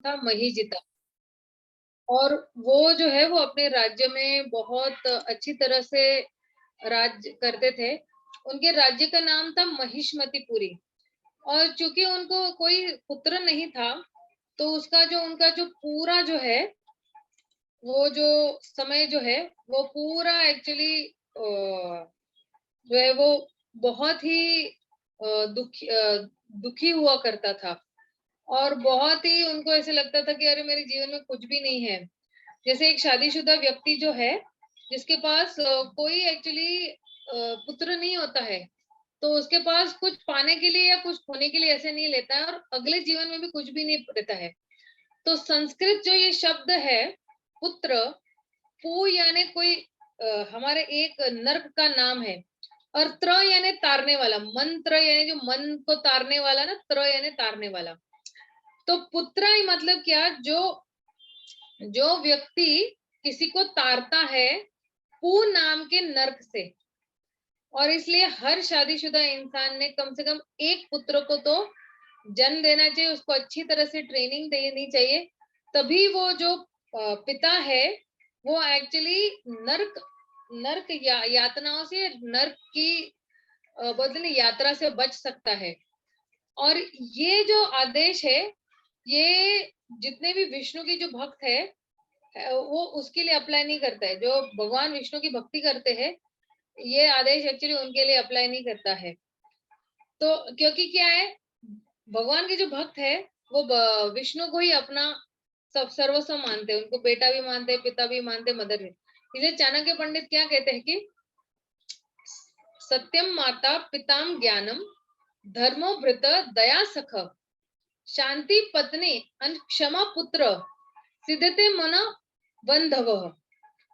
था महीजिता। और वो जो है वो अपने राज्य में बहुत अच्छी तरह से राज्य करते थे। उनके राज्य का नाम था महिष्मतिपुरी। और चूंकि उनको कोई पुत्र नहीं था, तो उसका जो उनका जो पूरा जो है, वो जो समय जो है, वो पूरा एक्चुअली जो है वो बहुत ही दुखी हुआ करता था। और बहुत ही उनको ऐसे लगता था कि अरे मेरे जीवन में कुछ भी नहीं है। जैसे एक शादीशुदा व्यक्ति जो है, जिसके पास कोई एक्चुअली पुत्र नहीं होता है, तो उसके पास कुछ पाने के लिए या कुछ खोने के लिए ऐसे नहीं लेता है, और अगले जीवन में भी कुछ भी नहीं देता है। तो संस्कृत जो ये शब्द है पुत्र, पू यानी कोई हमारे एक नर्क का नाम है, और त्र यानी तारने वाला, मंत्र यानी जो मन को तारने वाला ना, त्र यानी तारने वाला। तो पुत्र ही मतलब क्या, जो जो व्यक्ति किसी को तारता है पू नाम के नर्क से। और इसलिए हर शादीशुदा इंसान ने कम से कम एक पुत्र को तो जन्म देना चाहिए, उसको अच्छी तरह से ट्रेनिंग देनी चाहिए। तभी वो जो पिता है, वो एक्चुअली नर्क नर्क यातनाओं से, नर्क की बदले यात्रा से बच सकता है। और ये जो आदेश है, ये जितने भी विष्णु की जो भक्त है, वो उसके लिए अप्लाई नहीं करता है। जो भगवान विष्णु की भक्ति करते हैं, ये आदेश एक्चुअली उनके लिए अप्लाई नहीं करता है। तो क्योंकि क्या है, भगवान के जो भक्त है, वो विष्णु को ही अपना सब सर्वस्व मानते हैं, उनको बेटा भी मानते हैं, पिता भी मानते हैं, मदर भी। इसलिए चाणक्य पंडित क्या कहते हैं कि सत्यम माता पिताम ज्ञानम, धर्मो भृत दया सख, शांति पत्नी क्षमा पुत्र, सिद्धते मन बंधव।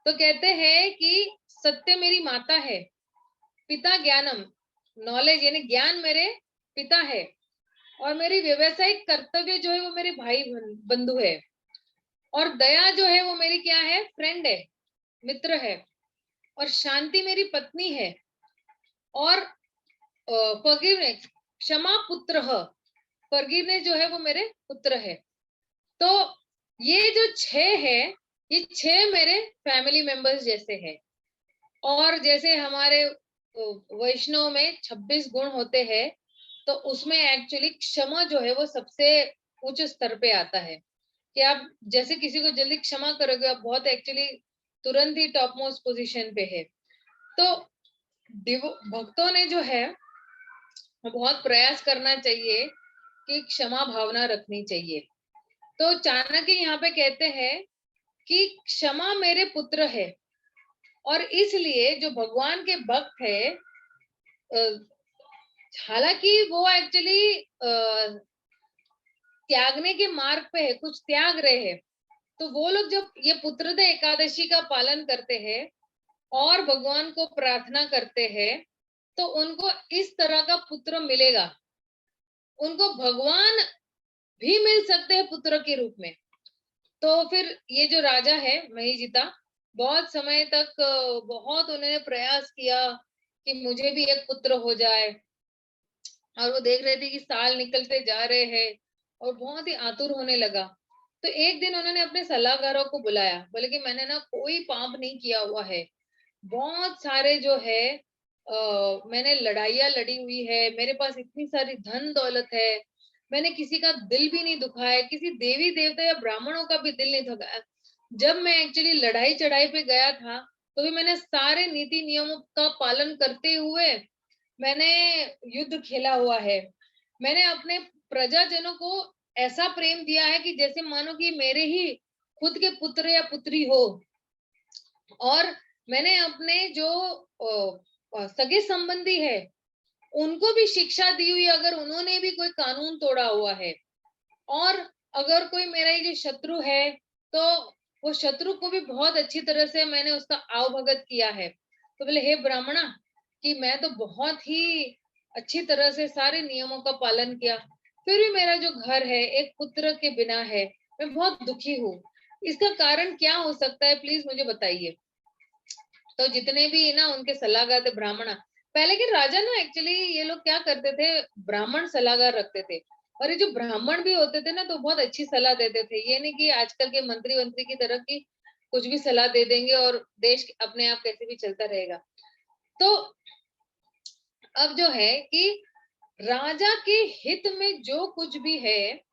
तो कहते हैं कि सत्य मेरी माता है, पिता ज्ञानम, नॉलेज यानी ज्ञान मेरे पिता है, और मेरी व्यवसायिक कर्तव्य जो है वो मेरे भाई बंधु है, और दया जो है वो मेरी क्या है, फ्रेंड है, मित्र है, और शांति मेरी पत्नी है, और फॉरगिवनेस, क्षमा पुत्र, फॉरगिवनेस जो है वो मेरे पुत्र है। तो ये जो 6 है, ये 6 मेरे फैमिली मेंबर्स जैसे हैं। और जैसे हमारे वैष्णव में 26 गुण होते हैं, तो उसमें एक्चुअली क्षमा जो है वो सबसे उच्च स्तर पे आता है। कि आप जैसे किसी को जल्दी क्षमा करोगे, आप बहुत एक्चुअली तुरंत ही टॉप मोस्ट पोजीशन पे है। तो भक्तों ने जो है बहुत प्रयास करना चाहिए कि क्षमा भावना रखनी चाहिए। तो चाणक्य यहाँ पे कहते हैं कि क्षमा मेरे पुत्र है, और इसलिए जो भगवान के भक्त है, हालांकि वो एक्चुअली त्यागने के मार्ग पे है, कुछ त्याग रहे हैं, तो वो लोग जब ये पुत्रदा एकादशी का पालन करते हैं और भगवान को प्रार्थना करते हैं, तो उनको इस तरह का पुत्र मिलेगा। उनको भगवान भी मिल सकते हैं पुत्र के रूप में। तो फिर ये जो राजा है महीजिता, बहुत समय तक बहुत उन्होंने प्रयास किया कि मुझे भी एक पुत्र हो जाए, और वो देख रहे थे कि साल निकलते जा रहे हैं, और बहुत ही आतुर होने लगा। तो एक दिन उन्होंने अपने सलाहकारों को बुलाया, बोले कि मैंने ना कोई पाप नहीं किया हुआ है, बहुत सारे जो है मैंने लड़ाइयाँ लड़ी हुई है, मेरे पास इतनी सारी धन दौलत है, मैंने किसी का दिल भी नहीं दुखाया, किसी देवी देवता या ब्राह्मणों का भी दिल नहीं दुखाया। जब मैं एक्चुअली लड़ाई चढ़ाई पे गया था, तो भी मैंने सारे नीति नियमों का पालन करते हुए मैंने युद्ध खेला हुआ है। मैंने अपने प्रजाजनों को ऐसा प्रेम दिया है कि जैसे मानो कि मेरे ही खुद के पुत्र या पुत्री हो। और मैंने अपने जो सगे संबंधी है, उनको भी शिक्षा दी हुई, अगर उन्होंने भी कोई कानून तोड़ा हुआ है। और अगर कोई मेरा ये जो शत्रु है, तो वो शत्रु को भी बहुत अच्छी तरह से मैंने उसका आवभगत किया है। तो बोले हे ब्राह्मणा, कि मैं तो बहुत ही अच्छी तरह से सारे नियमों का पालन किया, फिर भी मेरा जो घर है एक पुत्र के बिना है, मैं बहुत दुखी हूँ। इसका कारण क्या हो सकता है, प्लीज मुझे बताइए। तो जितने भी ना उनके सलाहकार थे ब्राह्मण, पहले के राजा ना एक्चुअली ये लोग क्या करते थे, ब्राह्मण सलाहकार रखते थे, और ये जो ब्राह्मण भी होते थे ना, तो बहुत अच्छी सलाह देते थे। ये नहीं कि आजकल के मंत्री वंत्री की तरह की कुछ भी सलाह दे देंगे और देश अपने आप कैसे भी चलता रहेगा। तो अब जो है कि राजा के हित में जो कुछ भी है,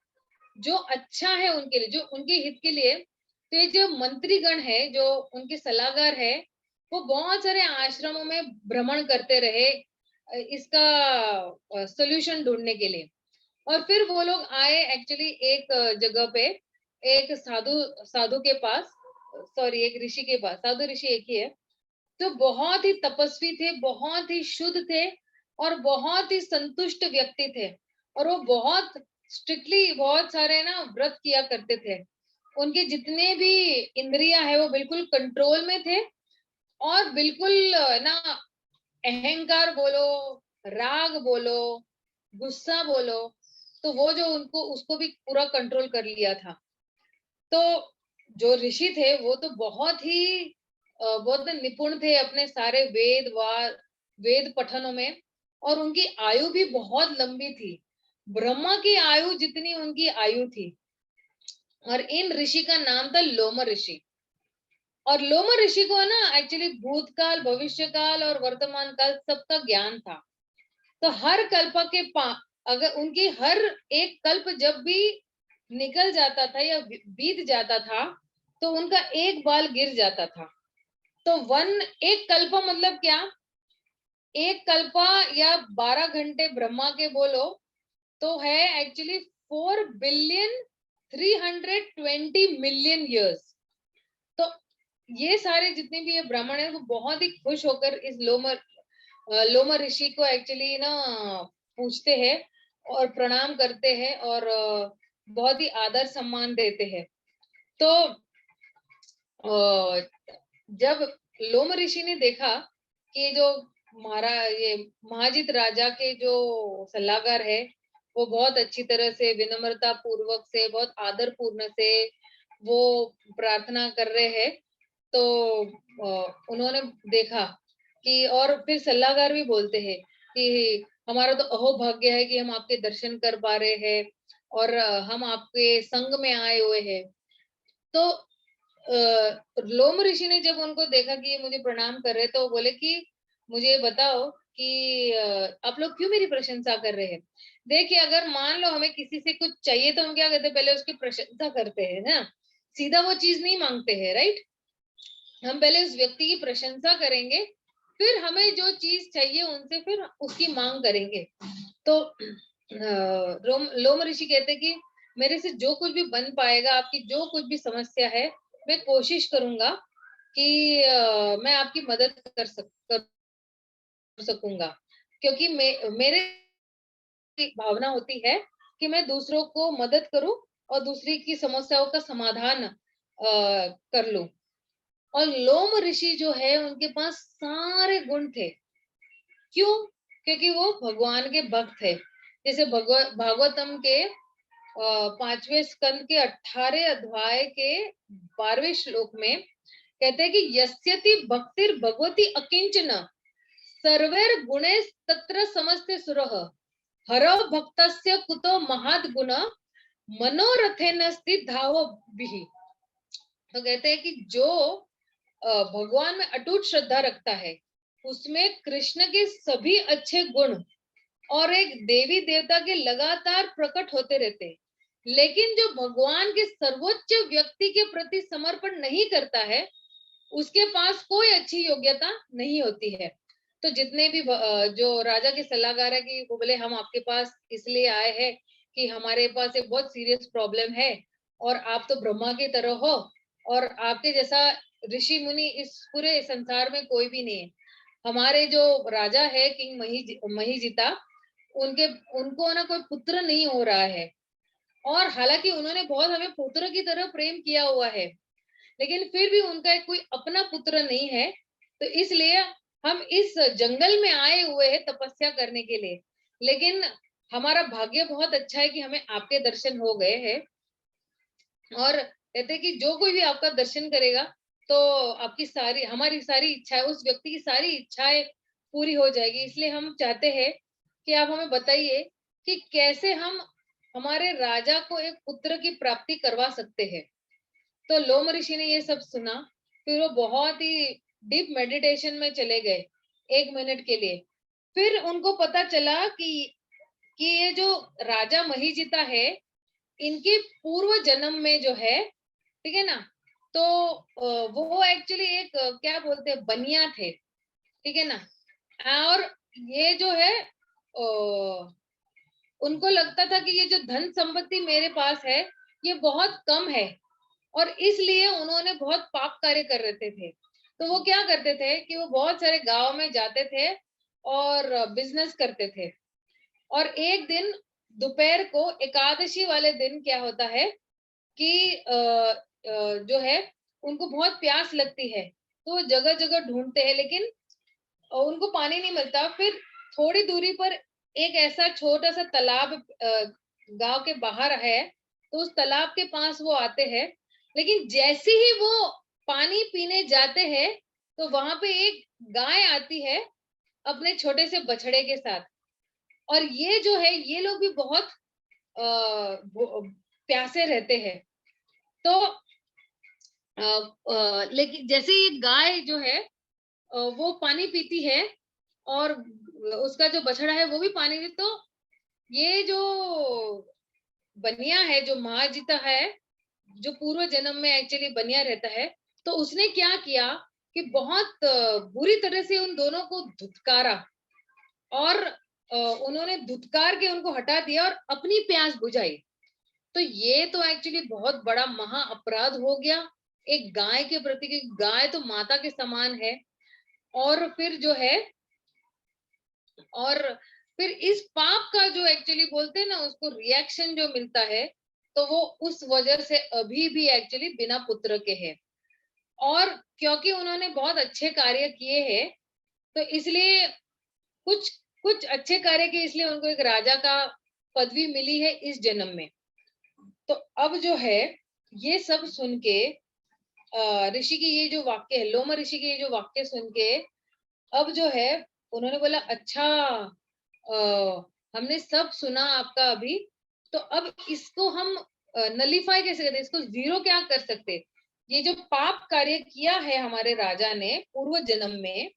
जो अच्छा है उनके लिए, जो उनके हित के लिए, तो ये जो मंत्रीगण है, जो उनके सलाहकार है, वो बहुत सारे आश्रमों में भ्रमण करते रहे इसका सॉल्यूशन ढूंढने के लिए। और फिर वो लोग आए एक्चुअली एक जगह पे, एक साधु साधु के पास, सॉरी एक ऋषि के पास, साधु ऋषि एक ही है, जो बहुत ही तपस्वी थे, बहुत ही शुद्ध थे और बहुत ही संतुष्ट व्यक्ति थे। और वो बहुत स्ट्रिक्टली बहुत सारे ना व्रत किया करते थे। उनके जितने भी इंद्रियां है वो बिल्कुल कंट्रोल में थे, और बिल्कुल ना अहंकार बोलो, राग बोलो, गुस्सा बोलो, तो वो जो उनको उसको भी पूरा कंट्रोल कर लिया था। तो जो ऋषि थे वो तो बहुत निपुण थे अपने सारे वेद पठनों में, और उनकी आयु भी बहुत लंबी थी। ब्रह्मा की आयु जितनी उनकी आयु थी। और इन ऋषि का नाम था लोम ऋषि। और लोम ऋषि को ना एक्चुअली भूतकाल, भविष्य काल और वर्तमान काल सबका ज्ञान था। तो हर कल्प के अगर उनकी हर एक कल्प जब भी निकल जाता था या बीत जाता था, तो उनका एक बाल गिर जाता था। तो एक कल्प मतलब क्या, एक कल्पा या 12 घंटे ब्रह्मा के बोलो तो है एक्चुअली 4,320,000,000 ईयर्स। तो ये सारे जितने भी ये ब्राह्मण है वो बहुत ही खुश होकर इस लोम ऋषि को एक्चुअली ना पूछते हैं और प्रणाम करते हैं, और बहुत ही आदर सम्मान देते हैं। तो जब लोम ऋषि ने देखा कि जो ये महाजित राजा के जो सलाहकार है, वो बहुत अच्छी तरह से विनम्रता पूर्वक से, बहुत आदर पूर्ण से वो प्रार्थना कर रहे हैं, तो उन्होंने देखा कि, और फिर सलाहकार भी बोलते हैं कि हमारा तो अहोभाग्य है कि हम आपके दर्शन कर पा रहे हैं, और हम आपके संग में आए हुए हैं। तो लोम ऋषि ने जब उनको देखा कि ये मुझे प्रणाम कर रहे, तो बोले कि मुझे बताओ कि आप लोग क्यों मेरी प्रशंसा कर रहे हैं। देखिए, अगर मान लो हमें किसी से कुछ चाहिए तो हम क्या करते हैं, पहले उसकी प्रशंसा करते हैं ना, सीधा वो चीज नहीं मांगते हैं, राइट। हम पहले उस व्यक्ति की प्रशंसा करेंगे, फिर हमें जो चीज चाहिए उनसे फिर उसकी मांग करेंगे। तो लोम ऋषि कहते कि मेरे से जो कुछ भी बन पाएगा, आपकी जो कुछ भी समस्या है, मैं कोशिश करूंगा कि मैं आपकी मदद कर सकूंगा, क्योंकि मेरे भावना होती है कि मैं दूसरों को मदद करूं और दूसरी की समस्याओं का समाधान कर लूं। और लोम ऋषि जो है उनके पास सारे गुण थे। क्यों? क्योंकि वो भगवान के भक्त थे। जैसे भागवतम के 5वें स्कंद के 18 अध्याय के 12वें श्लोक में कहते हैं कि यस्यति भक्तिर् भगवती अकिंचन सर्वैर गुणे तत्र समस्ते सुरः हरो भक्तस्य कुतो महद गुण मनोरथेन स्थित धावो बिहि। तो कहते हैं कि जो भगवान में अटूट श्रद्धा रखता है, उसमें कृष्ण के सभी अच्छे गुण और एक देवी देवता के लगातार प्रकट होते रहते हैं। लेकिन जो भगवान के सर्वोच्च व्यक्ति के प्रति समर्पण नहीं करता है, उसके पास कोई अच्छी योग्यता नहीं होती है। तो जितने भी जो राजा के सलाहकार है कि वो बोले हम आपके पास इसलिए आए हैं कि हमारे पास एक बहुत सीरियस प्रॉब्लम है, और आप तो ब्रह्मा की तरह हो, और आपके जैसा ऋषि मुनि इस पूरे संसार में कोई भी नहीं है। हमारे जो राजा है किंग महीजिता, उनको ना कोई पुत्र नहीं हो रहा है, और हालांकि उन्होंने बहुत हमें पुत्र की तरह प्रेम किया हुआ है, लेकिन फिर भी उनका एक कोई अपना पुत्र नहीं है। तो इसलिए हम इस जंगल में आए हुए हैं तपस्या करने के लिए। लेकिन हमारा भाग्य बहुत अच्छा है कि हमें आपके दर्शन हो गए हैं, और कहते हैं कि जो कोई भी आपका दर्शन करेगा तो आपकी हमारी सारी इच्छाएं, उस व्यक्ति की सारी इच्छाएं पूरी हो जाएगी। इसलिए हम चाहते हैं कि आप हमें बताइए कि कैसे हम हमारे राजा को एक पुत्र की प्राप्ति करवा सकते हैं। तो लोम ऋषि ने ये सब सुना, फिर वो बहुत ही डीप मेडिटेशन में चले गए 1 मिनट के लिए। फिर उनको पता चला कि ये जो राजा महीजिता है, इनके पूर्व जन्म में जो है, ठीक है ना, तो वो एक्चुअली एक क्या बोलते हैं, बनिया थे, ठीक है ना। और ये जो है उनको लगता था कि ये जो धन संपत्ति मेरे पास है ये बहुत कम है, और इसलिए उन्होंने बहुत पाप कार्य कर रहे थे। तो वो क्या करते थे कि वो बहुत सारे गांव में जाते थे और बिजनेस करते थे। और एक दिन दोपहर को एकादशी वाले दिन क्या होता है कि जो है उनको बहुत प्यास लगती है, तो वो जगह जगह ढूंढते हैं, लेकिन उनको पानी नहीं मिलता। फिर थोड़ी दूरी पर एक ऐसा छोटा सा तालाब गांव के बाहर है, तो उस तालाब के पास वो आते हैं। लेकिन जैसे ही वो पानी पीने जाते हैं, तो वहां पे एक गाय आती है अपने छोटे से बछड़े के साथ। और ये जो है, ये लोग भी बहुत प्यासे रहते हैं। तो लेकिन जैसे ये गाय जो है वो पानी पीती है, और उसका जो बछड़ा है वो भी पानी पी, तो ये जो बनिया है, जो महाजिता है, जो पूर्व जन्म में एक्चुअली बनिया रहता है, तो उसने क्या किया कि बहुत बुरी तरह से उन दोनों को धुतकारा, और उन्होंने धुतकार के उनको हटा दिया और अपनी प्यास बुझाई। तो ये तो एक्चुअली बहुत बड़ा महा अपराध हो गया एक गाय के प्रति, क्योंकि गाय तो माता के समान है। और फिर जो है, और फिर इस पाप का जो एक्चुअली बोलते हैं ना, उसको रिएक्शन जो मिलता है, तो वो उस वजह से अभी भी एक्चुअली बिना पुत्र के है। और क्योंकि उन्होंने बहुत अच्छे कार्य किए हैं, तो इसलिए कुछ कुछ अच्छे कार्य किए, इसलिए उनको एक राजा का पदवी मिली है इस जन्म में। तो अब जो है, ये सब सुन के ऋषि की ये जो वाक्य है, लोम ऋषि के ये जो वाक्य सुन के, अब जो है उन्होंने बोला, अच्छा हमने सब सुना आपका अभी, तो अब इसको हम नलीफाई कैसे करते, इसको जीरो क्या कर सकते। ये जो पाप कार्य किया है हमारे राजा ने पूर्व जन्म में,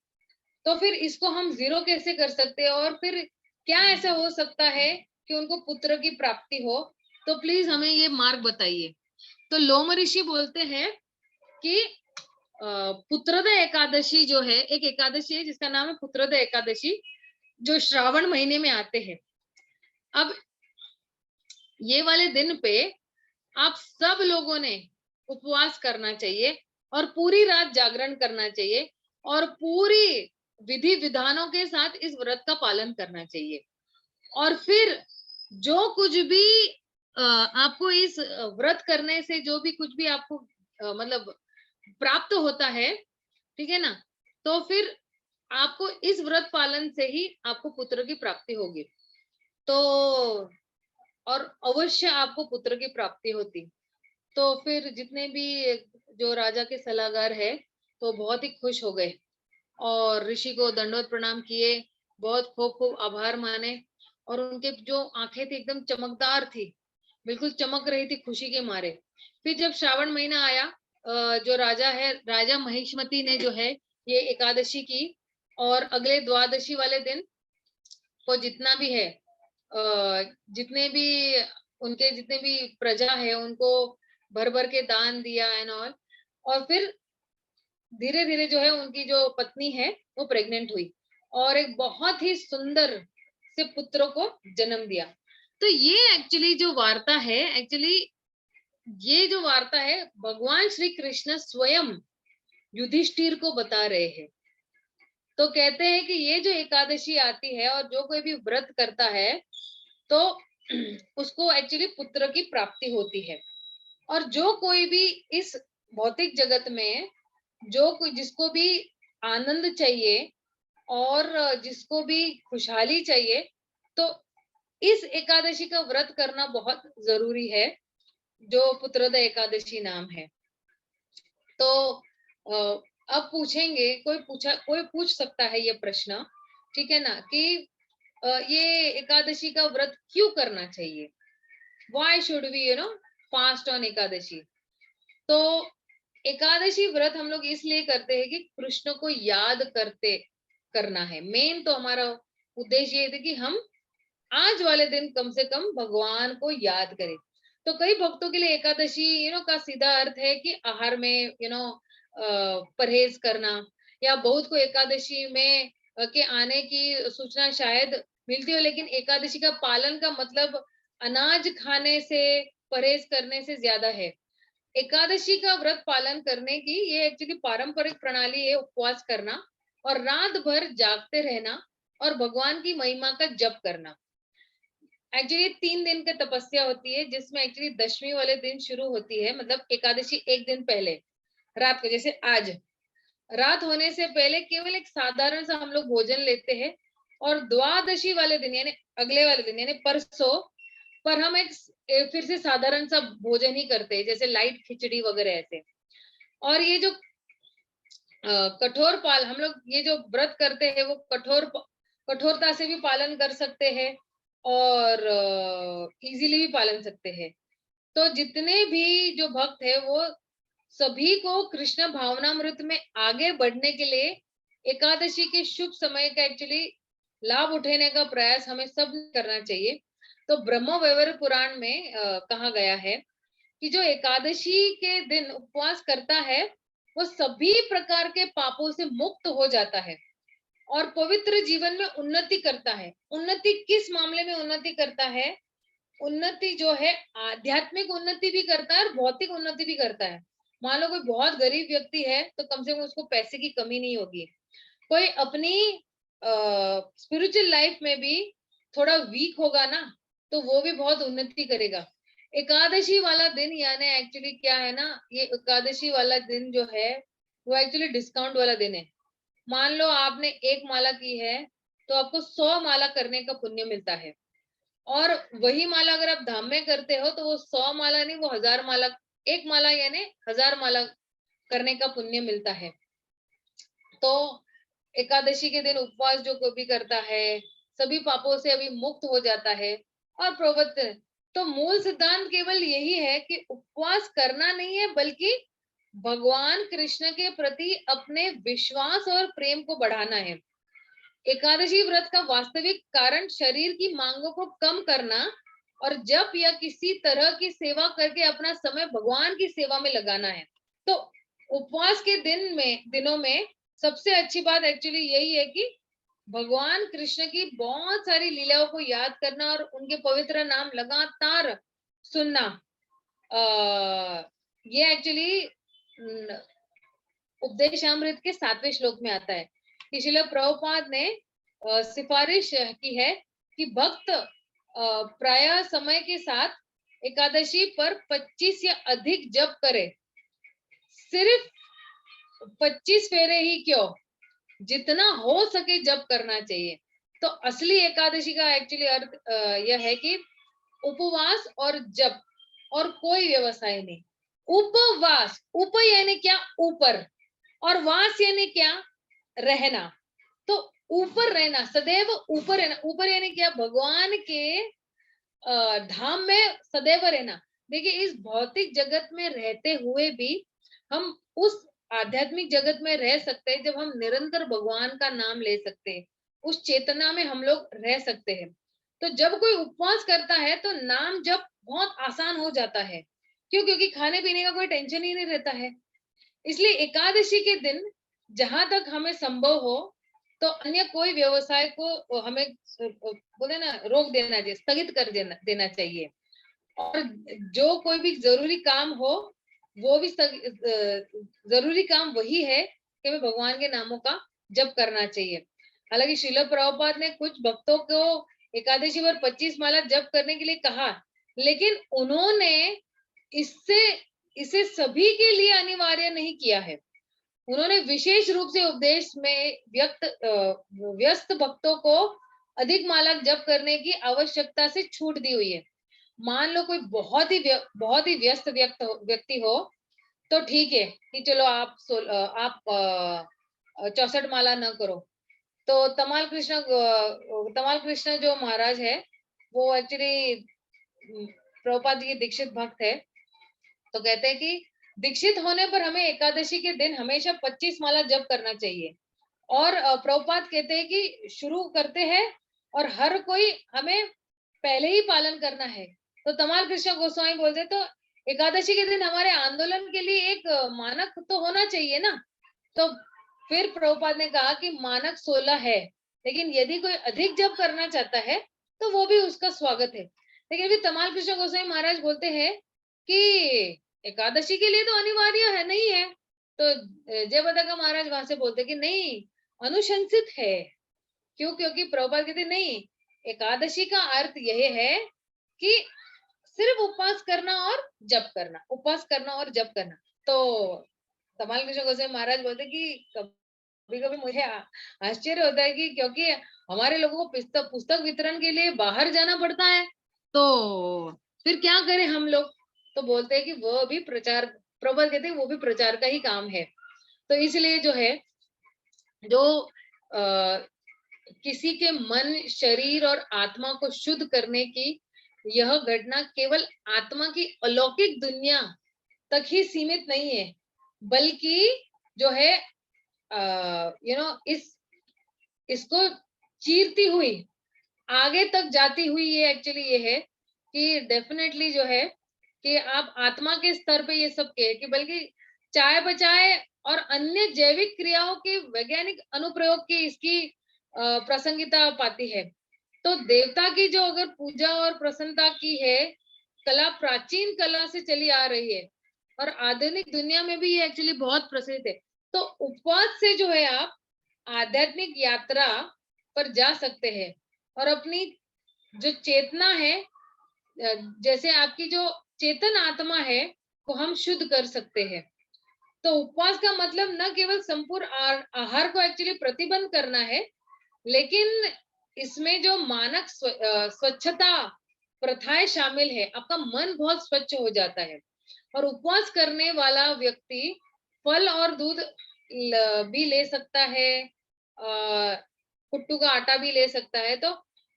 तो फिर इसको हम जीरो कैसे कर सकते हैं, और फिर क्या ऐसा हो सकता है कि उनको पुत्र की प्राप्ति हो। तो प्लीज हमें ये मार्ग बताइए। तो लोम ऋषि बोलते हैं कि पुत्रद एकादशी जो है, एक एकादशी है जिसका नाम है पुत्रद एकादशी, जो श्रावण महीने में आते हैं। अब ये वाले दिन पे आप सब लोगों ने उपवास करना चाहिए, और पूरी रात जागरण करना चाहिए, और पूरी विधि विधानों के साथ इस व्रत का पालन करना चाहिए। और फिर जो कुछ भी आपको इस व्रत करने से जो भी कुछ भी आपको मतलब प्राप्त होता है, ठीक है ना, तो फिर आपको इस व्रत पालन से ही आपको पुत्र की प्राप्ति होगी। तो और अवश्य आपको पुत्र की प्राप्ति होती। तो फिर जितने भी जो राजा के सलाहकार है, तो बहुत ही खुश हो गए और ऋषि को दंडवत प्रणाम किए, बहुत खूब खूब आभार माने। और उनके जो आंखें थी एकदम चमकदार थी, बिल्कुल चमक रही थी खुशी के मारे। फिर जब श्रावण महीना आया, जो राजा है, राजा महिष्मति ने जो है ये एकादशी की, और अगले द्वादशी वाले दिन को जितना भी है, जितने भी उनके जितने भी प्रजा है, उनको भर भर के दान दिया एंड ऑल। और फिर धीरे धीरे जो है उनकी जो पत्नी है वो प्रेग्नेंट हुई, और एक बहुत ही सुंदर से पुत्र को जन्म दिया। तो ये एक्चुअली जो वार्ता है, एक्चुअली ये जो वार्ता है भगवान श्री कृष्ण स्वयं युधिष्ठिर को बता रहे हैं। तो कहते हैं कि ये जो एकादशी आती है और जो कोई भी व्रत करता है, तो उसको एक्चुअली पुत्र की प्राप्ति होती है। और जो कोई भी इस भौतिक जगत में जो कोई जिसको भी आनंद चाहिए और जिसको भी खुशहाली चाहिए, तो इस एकादशी का व्रत करना बहुत जरूरी है, जो पुत्रद एकादशी नाम है। तो अब पूछेंगे, कोई पूछ सकता है ये प्रश्न, ठीक है ना, कि ये एकादशी का व्रत क्यों करना चाहिए। Why should we, fast on Ekadashi? तो एकादशी व्रत हम लोग इसलिए करते हैं कि कृष्ण को याद करना है। मेन तो हमारा उद्देश्य ये था कि हम आज वाले दिन कम से कम भगवान को याद करें। तो कई भक्तों के लिए एकादशी का सीधा अर्थ है कि आहार में परहेज करना, या बहुत को एकादशी में के आने की सूचना शायद मिलती हो, लेकिन एकादशी का पालन का मतलब अनाज खाने से परहेज करने से ज्यादा है। एकादशी का व्रत पालन करने की ये एक्चुअली पारंपरिक प्रणाली है, उपवास करना और रात भर जागते रहना और भगवान की महिमा का जप करना। एक्चुअली 3 दिन की तपस्या होती है, जिसमें एक्चुअली दशमी वाले दिन शुरू होती है, मतलब एकादशी एक दिन पहले रात को, जैसे आज रात होने से पहले केवल एक साधारण सा हम लोग भोजन लेते हैं, और द्वादशी वाले दिन यानी अगले वाले दिन यानी परसों पर हम एक फिर से साधारण सा भोजन ही करते हैं, जैसे लाइट खिचड़ी वगैरह ऐसे। और ये जो कठोर पाल हम लोग ये जो व्रत करते हैं वो कठोरता से भी पालन कर सकते हैं और इजीली भी पालन सकते हैं। तो जितने भी जो भक्त है वो सभी को कृष्ण भावनामृत में आगे बढ़ने के लिए एकादशी के शुभ समय का एक्चुअली लाभ उठाने का प्रयास हमें सब करना चाहिए। तो ब्रह्म वैवर्त पुराण में कहा गया है कि जो एकादशी के दिन उपवास करता है वो सभी प्रकार के पापों से मुक्त हो जाता है और पवित्र जीवन में उन्नति करता है। उन्नति किस मामले में उन्नति करता है? उन्नति जो है आध्यात्मिक उन्नति भी करता है और भौतिक उन्नति भी करता है। मान लो कोई बहुत गरीब व्यक्ति है तो कम से कम उसको पैसे की कमी नहीं होगी। कोई अपनी स्पिरिचुअल लाइफ में भी थोड़ा वीक होगा ना, तो वो भी बहुत उन्नति करेगा। एकादशी वाला दिन यानी एक्चुअली क्या है ना, ये एकादशी वाला दिन जो है वो एक्चुअली डिस्काउंट वाला दिन है। मान लो आपने 1 माला की है तो आपको 100 माला करने का पुण्य मिलता है, और वही माला अगर आप धाम में करते हो तो वो 100 माला नहीं, वो 1000 माला, 1 माला यानी 1000 माला करने का पुण्य मिलता है। तो एकादशी के दिन उपवास जो कोई भी करता है सभी पापों से अभी मुक्त हो जाता है और प्रवृत्त। तो मूल सिद्धांत केवल यही है कि उपवास करना नहीं है, बल्कि भगवान कृष्ण के प्रति अपने विश्वास और प्रेम को बढ़ाना है। एकादशी व्रत का वास्तविक कारण शरीर की मांगों को कम करना और जप या किसी तरह की सेवा करके अपना समय भगवान की सेवा में लगाना है। तो उपवास के दिनों में सबसे अच्छी बात एक्चुअली यही है कि भगवान कृष्ण की बहुत सारी लीलाओं को याद करना और उनके पवित्र नाम लगातार सुनना। ये एक्चुअली उपदेशामृत के 7वें श्लोक में आता है कि श्रील प्रभुपाद ने सिफारिश की है कि भक्त प्राय समय के साथ एकादशी पर 25 या अधिक जप करे। सिर्फ 25 फेरे ही क्यों, जितना हो सके जप करना चाहिए। तो असली एकादशी का एक्चुअली अर्थ यह है कि उपवास और जप और कोई व्यवसाय नहीं। उपवास, उप यानी क्या? ऊपर, और वास यानी क्या? रहना। तो ऊपर रहना, सदैव ऊपर रहना। ऊपर यानी क्या? भगवान के धाम में सदैव रहना। देखिए इस भौतिक जगत में रहते हुए भी हम उस आध्यात्मिक जगत में रह सकते हैं जब हम निरंतर भगवान का नाम ले सकते हैं, उस चेतना में हम लोग रह सकते हैं। तो जब कोई उपवास करता है तो नाम जप बहुत आसान हो जाता है। क्यों? क्योंकि खाने पीने का कोई टेंशन ही नहीं रहता है। इसलिए एकादशी के दिन जहां तक हमें संभव हो तो अन्य कोई व्यवसाय को हमें बोले ना रोक देना चाहिए, स्थगित कर देना चाहिए। और जो कोई भी जरूरी काम हो वो भी जरूरी काम वही है कि हमें भगवान के नामों का जप करना चाहिए। हालांकि श्रील प्रभुपाद ने कुछ भक्तों को एकादशी पर 25 माला जप करने के लिए कहा, लेकिन उन्होंने इसे सभी के लिए अनिवार्य नहीं किया है। उन्होंने विशेष रूप से उपदेश में व्यस्त भक्तों को अधिक माला जप करने की आवश्यकता से छूट दी हुई है। मान लो कोई बहुत ही व्यस्त व्यक्ति हो तो ठीक है कि चलो आप 64 माला न करो। तो तमाल कृष्ण जो महाराज है वो एक्चुअली प्रभुपाद जी के दीक्षित भक्त है, तो कहते हैं कि दीक्षित होने पर हमें एकादशी के दिन हमेशा 25 माला जप करना चाहिए। और प्रभुपाद कहते हैं कि शुरू करते हैं और हर कोई हमें पहले ही पालन करना है। तो तमाल कृष्ण गोस्वामी बोलते तो एकादशी के दिन हमारे आंदोलन के लिए एक मानक तो होना चाहिए ना। तो फिर प्रभुपाद ने कहा कि मानक 16 है, लेकिन यदि कोई अधिक जप करना चाहता है तो वो भी उसका स्वागत है। लेकिन भी तमाल कृष्ण गोस्वामी महाराज बोलते हैं कि एकादशी के लिए तो अनिवार्य है नहीं है। तो जय बदाका महाराज वहां से बोलते कि नहीं, अनुशंसित है। क्यों? क्योंकि प्रभुपाद कहते नहीं, एकादशी का अर्थ यह है कि सिर्फ उपवास करना और जप करना, उपवास करना और जप करना। तो तमाल कृष्ण गोस्वामी महाराज बोलते कि कभी कभी मुझे आश्चर्य होता है कि क्योंकि हमारे लोगों को पुस्तक वितरण के लिए बाहर जाना पड़ता है, तो फिर क्या करें हम लोग। तो बोलते हैं कि वो भी प्रचार, प्रभुपाद कहते हैं वो भी प्रचार का ही काम है। तो इसलिए जो है, जो किसी के मन, शरीर और आत्मा को शुद्ध करने की यह घटना केवल आत्मा की अलौकिक दुनिया तक ही सीमित नहीं है, बल्कि जो है इसको चीरती हुई आगे तक जाती हुई ये एक्चुअली ये है कि डेफिनेटली जो है कि आप आत्मा के स्तर पे ये सब के कि बल्कि चाय बचाए और अन्य जैविक क्रियाओं के वैज्ञानिक अनुप्रयोग की इसकी प्रासंगिकता पाती है। तो देवता की जो अगर पूजा और प्रसन्नता की है कला प्राचीन कला से चली आ रही है और आधुनिक दुनिया में भी ये एक्चुअली बहुत प्रसिद्ध है। तो उपवास से जो है आप आध्यात्मिक यात्रा पर जा सकते हैं और अपनी जो चेतना है, जैसे आपकी जो चेतन आत्मा है वो हम शुद्ध कर सकते हैं। तो उपवास का मतलब न केवल संपूर्ण आहार को एक्चुअली प्रतिबंध करना है, लेकिन इसमें जो मानक स्वच्छता प्रथाएं शामिल है, आपका मन बहुत स्वच्छ हो जाता है। और उपवास करने वाला व्यक्ति फल और दूध भी ले सकता है, कुट्टू का आटा भी ले सकता है। तो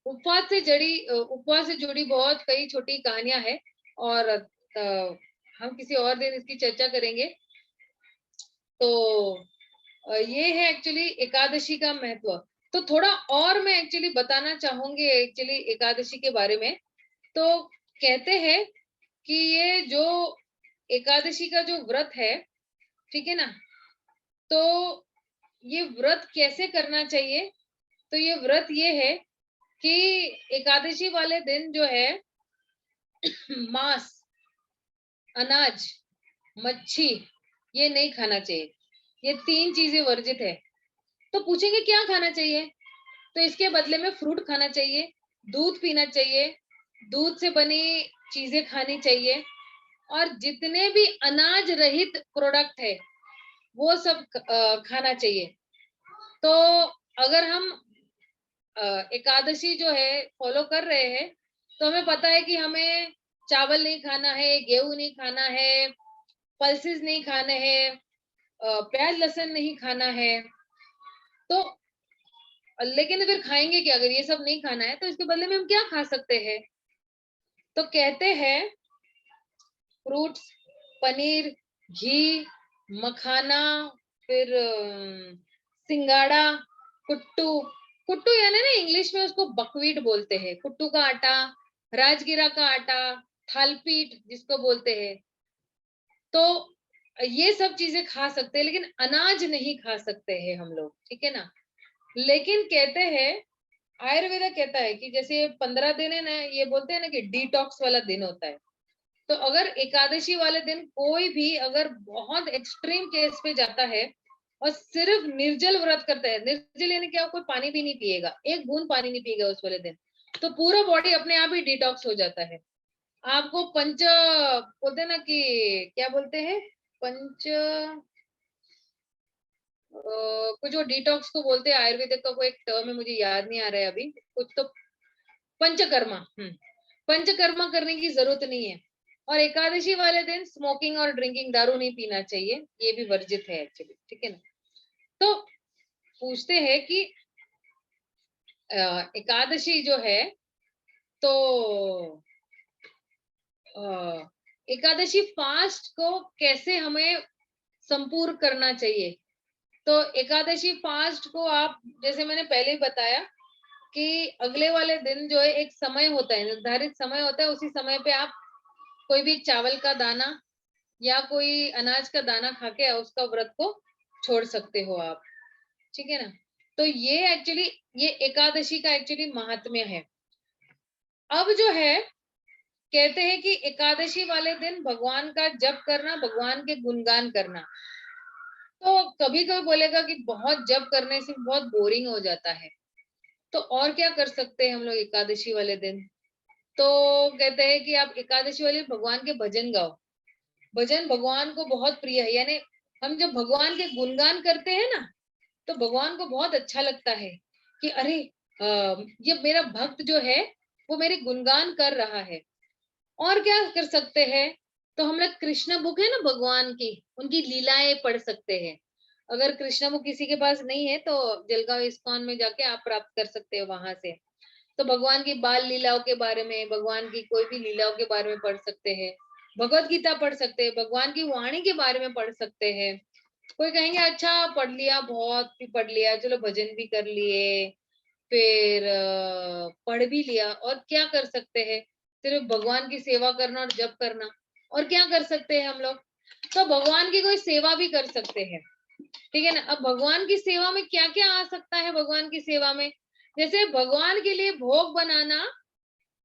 उपवास से जुड़ी बहुत कई छोटी कहानियां हैं और हम किसी और दिन इसकी चर्चा करेंगे। तो ये है एक्चुअली एकादशी का महत्व। तो थोड़ा और मैं एक्चुअली बताना चाहूंगी एक्चुअली एकादशी के बारे में। तो कहते हैं कि ये जो एकादशी का जो व्रत है, ठीक है ना, तो ये व्रत कैसे करना चाहिए। तो ये व्रत ये है कि एकादशी वाले दिन जो है मांस, अनाज, मच्छी ये नहीं खाना चाहिए। ये 3 चीजें वर्जित है। तो पूछेंगे क्या खाना चाहिए, तो इसके बदले में फ्रूट खाना चाहिए, दूध पीना चाहिए, दूध से बनी चीजें खानी चाहिए और जितने भी अनाज रहित प्रोडक्ट है वो सब खाना चाहिए। तो अगर हम एकादशी जो है फॉलो कर रहे हैं तो हमें पता है कि हमें चावल नहीं खाना है, गेहूं नहीं खाना है, पल्सेस नहीं खाने हैं, प्याज लहसुन नहीं खाना है। तो लेकिन फिर खाएंगे क्या अगर ये सब नहीं खाना है, तो इसके बदले में हम क्या खा सकते हैं। तो कहते हैं फ्रूट्स, पनीर, घी, मखाना, फिर सिंगाड़ा, कुट्टू। कुट्टू यानी ना इंग्लिश में उसको बकवीट बोलते हैं, कुट्टू का आटा, राजगिरा का आटा, थालपीठ जिसको बोलते हैं। तो ये सब चीजें खा सकते हैं, लेकिन अनाज नहीं खा सकते हैं हम लोग, ठीक है ना। लेकिन कहते हैं, आयुर्वेद कहता है कि जैसे 15 दिन है ना, ये बोलते हैं ना कि डिटॉक्स वाला दिन होता है। तो अगर एकादशी वाले दिन कोई भी अगर बहुत एक्सट्रीम केस पे जाता है और सिर्फ निर्जल व्रत करता है, निर्जल यानी क्या, कोई पानी भी नहीं पिएगा, एक बूंद पानी नहीं पिएगा उस वाले दिन, तो पूरा बॉडी अपने आप ही डिटॉक्स हो जाता है। आपको पंच बोलते हैं ना कि क्या बोलते हैं, पंच कुछ वो डिटॉक्स को बोलते हैं, आयुर्वेदिक का कोई एक टर्म है, मुझे याद नहीं आ रहा है अभी कुछ। तो पंचकर्मा, पंचकर्मा करने की जरूरत नहीं है। और एकादशी वाले दिन स्मोकिंग और ड्रिंकिंग, दारू नहीं पीना चाहिए, ये भी वर्जित है एक्चुअली, ठीक है ना। तो पूछते हैं कि एकादशी जो है, तो एकादशी फास्ट को कैसे हमें संपूर्ण करना चाहिए। तो एकादशी फास्ट को आप, जैसे मैंने पहले ही बताया कि अगले वाले दिन जो है एक समय होता है, निर्धारित समय होता है, उसी समय पे आप कोई भी चावल का दाना या कोई अनाज का दाना खा के उसका व्रत को छोड़ सकते हो आप, ठीक है ना। तो ये एक्चुअली ये एकादशी का एक्चुअली महात्म्य है। अब जो है कहते हैं कि एकादशी वाले दिन भगवान का जप करना, भगवान के गुणगान करना। तो कभी कभी बोलेगा कि बहुत जप करने से बहुत बोरिंग हो जाता है, तो और क्या कर सकते हैं हम लोग एकादशी वाले दिन। तो कहते हैं कि आप एकादशी वाले भगवान के भजन गाओ। भजन भगवान को बहुत प्रिय है, यानी हम जब भगवान के गुणगान करते हैं ना, तो भगवान को बहुत अच्छा लगता है कि अरे ये मेरा भक्त जो है वो मेरे गुणगान कर रहा है। और क्या कर सकते हैं, तो हम लोग कृष्ण बुक है ना भगवान की, उनकी लीलाएं पढ़ सकते हैं। अगर कृष्ण बुक किसी के पास नहीं है तो जलगांव इस्कॉन में जाके आप प्राप्त कर सकते हो वहां से। तो भगवान की बाल लीलाओं के बारे में, भगवान की कोई भी लीलाओं के बारे में पढ़ सकते हैं। भगवत गीता पढ़ सकते हैं, भगवान की वाणी के बारे में पढ़ सकते हैं। कोई कहेंगे अच्छा पढ़ लिया, बहुत भी पढ़ लिया, चलो भजन भी कर लिए, फिर पढ़ भी लिया, और क्या कर सकते हैं, सिर्फ भगवान की सेवा करना और जप करना। और क्या कर सकते हैं हम लोग, तो भगवान की कोई सेवा भी कर सकते हैं, ठीक है ना। अब भगवान की सेवा में क्या क्या आ सकता है, भगवान की सेवा में जैसे भगवान के लिए भोग बनाना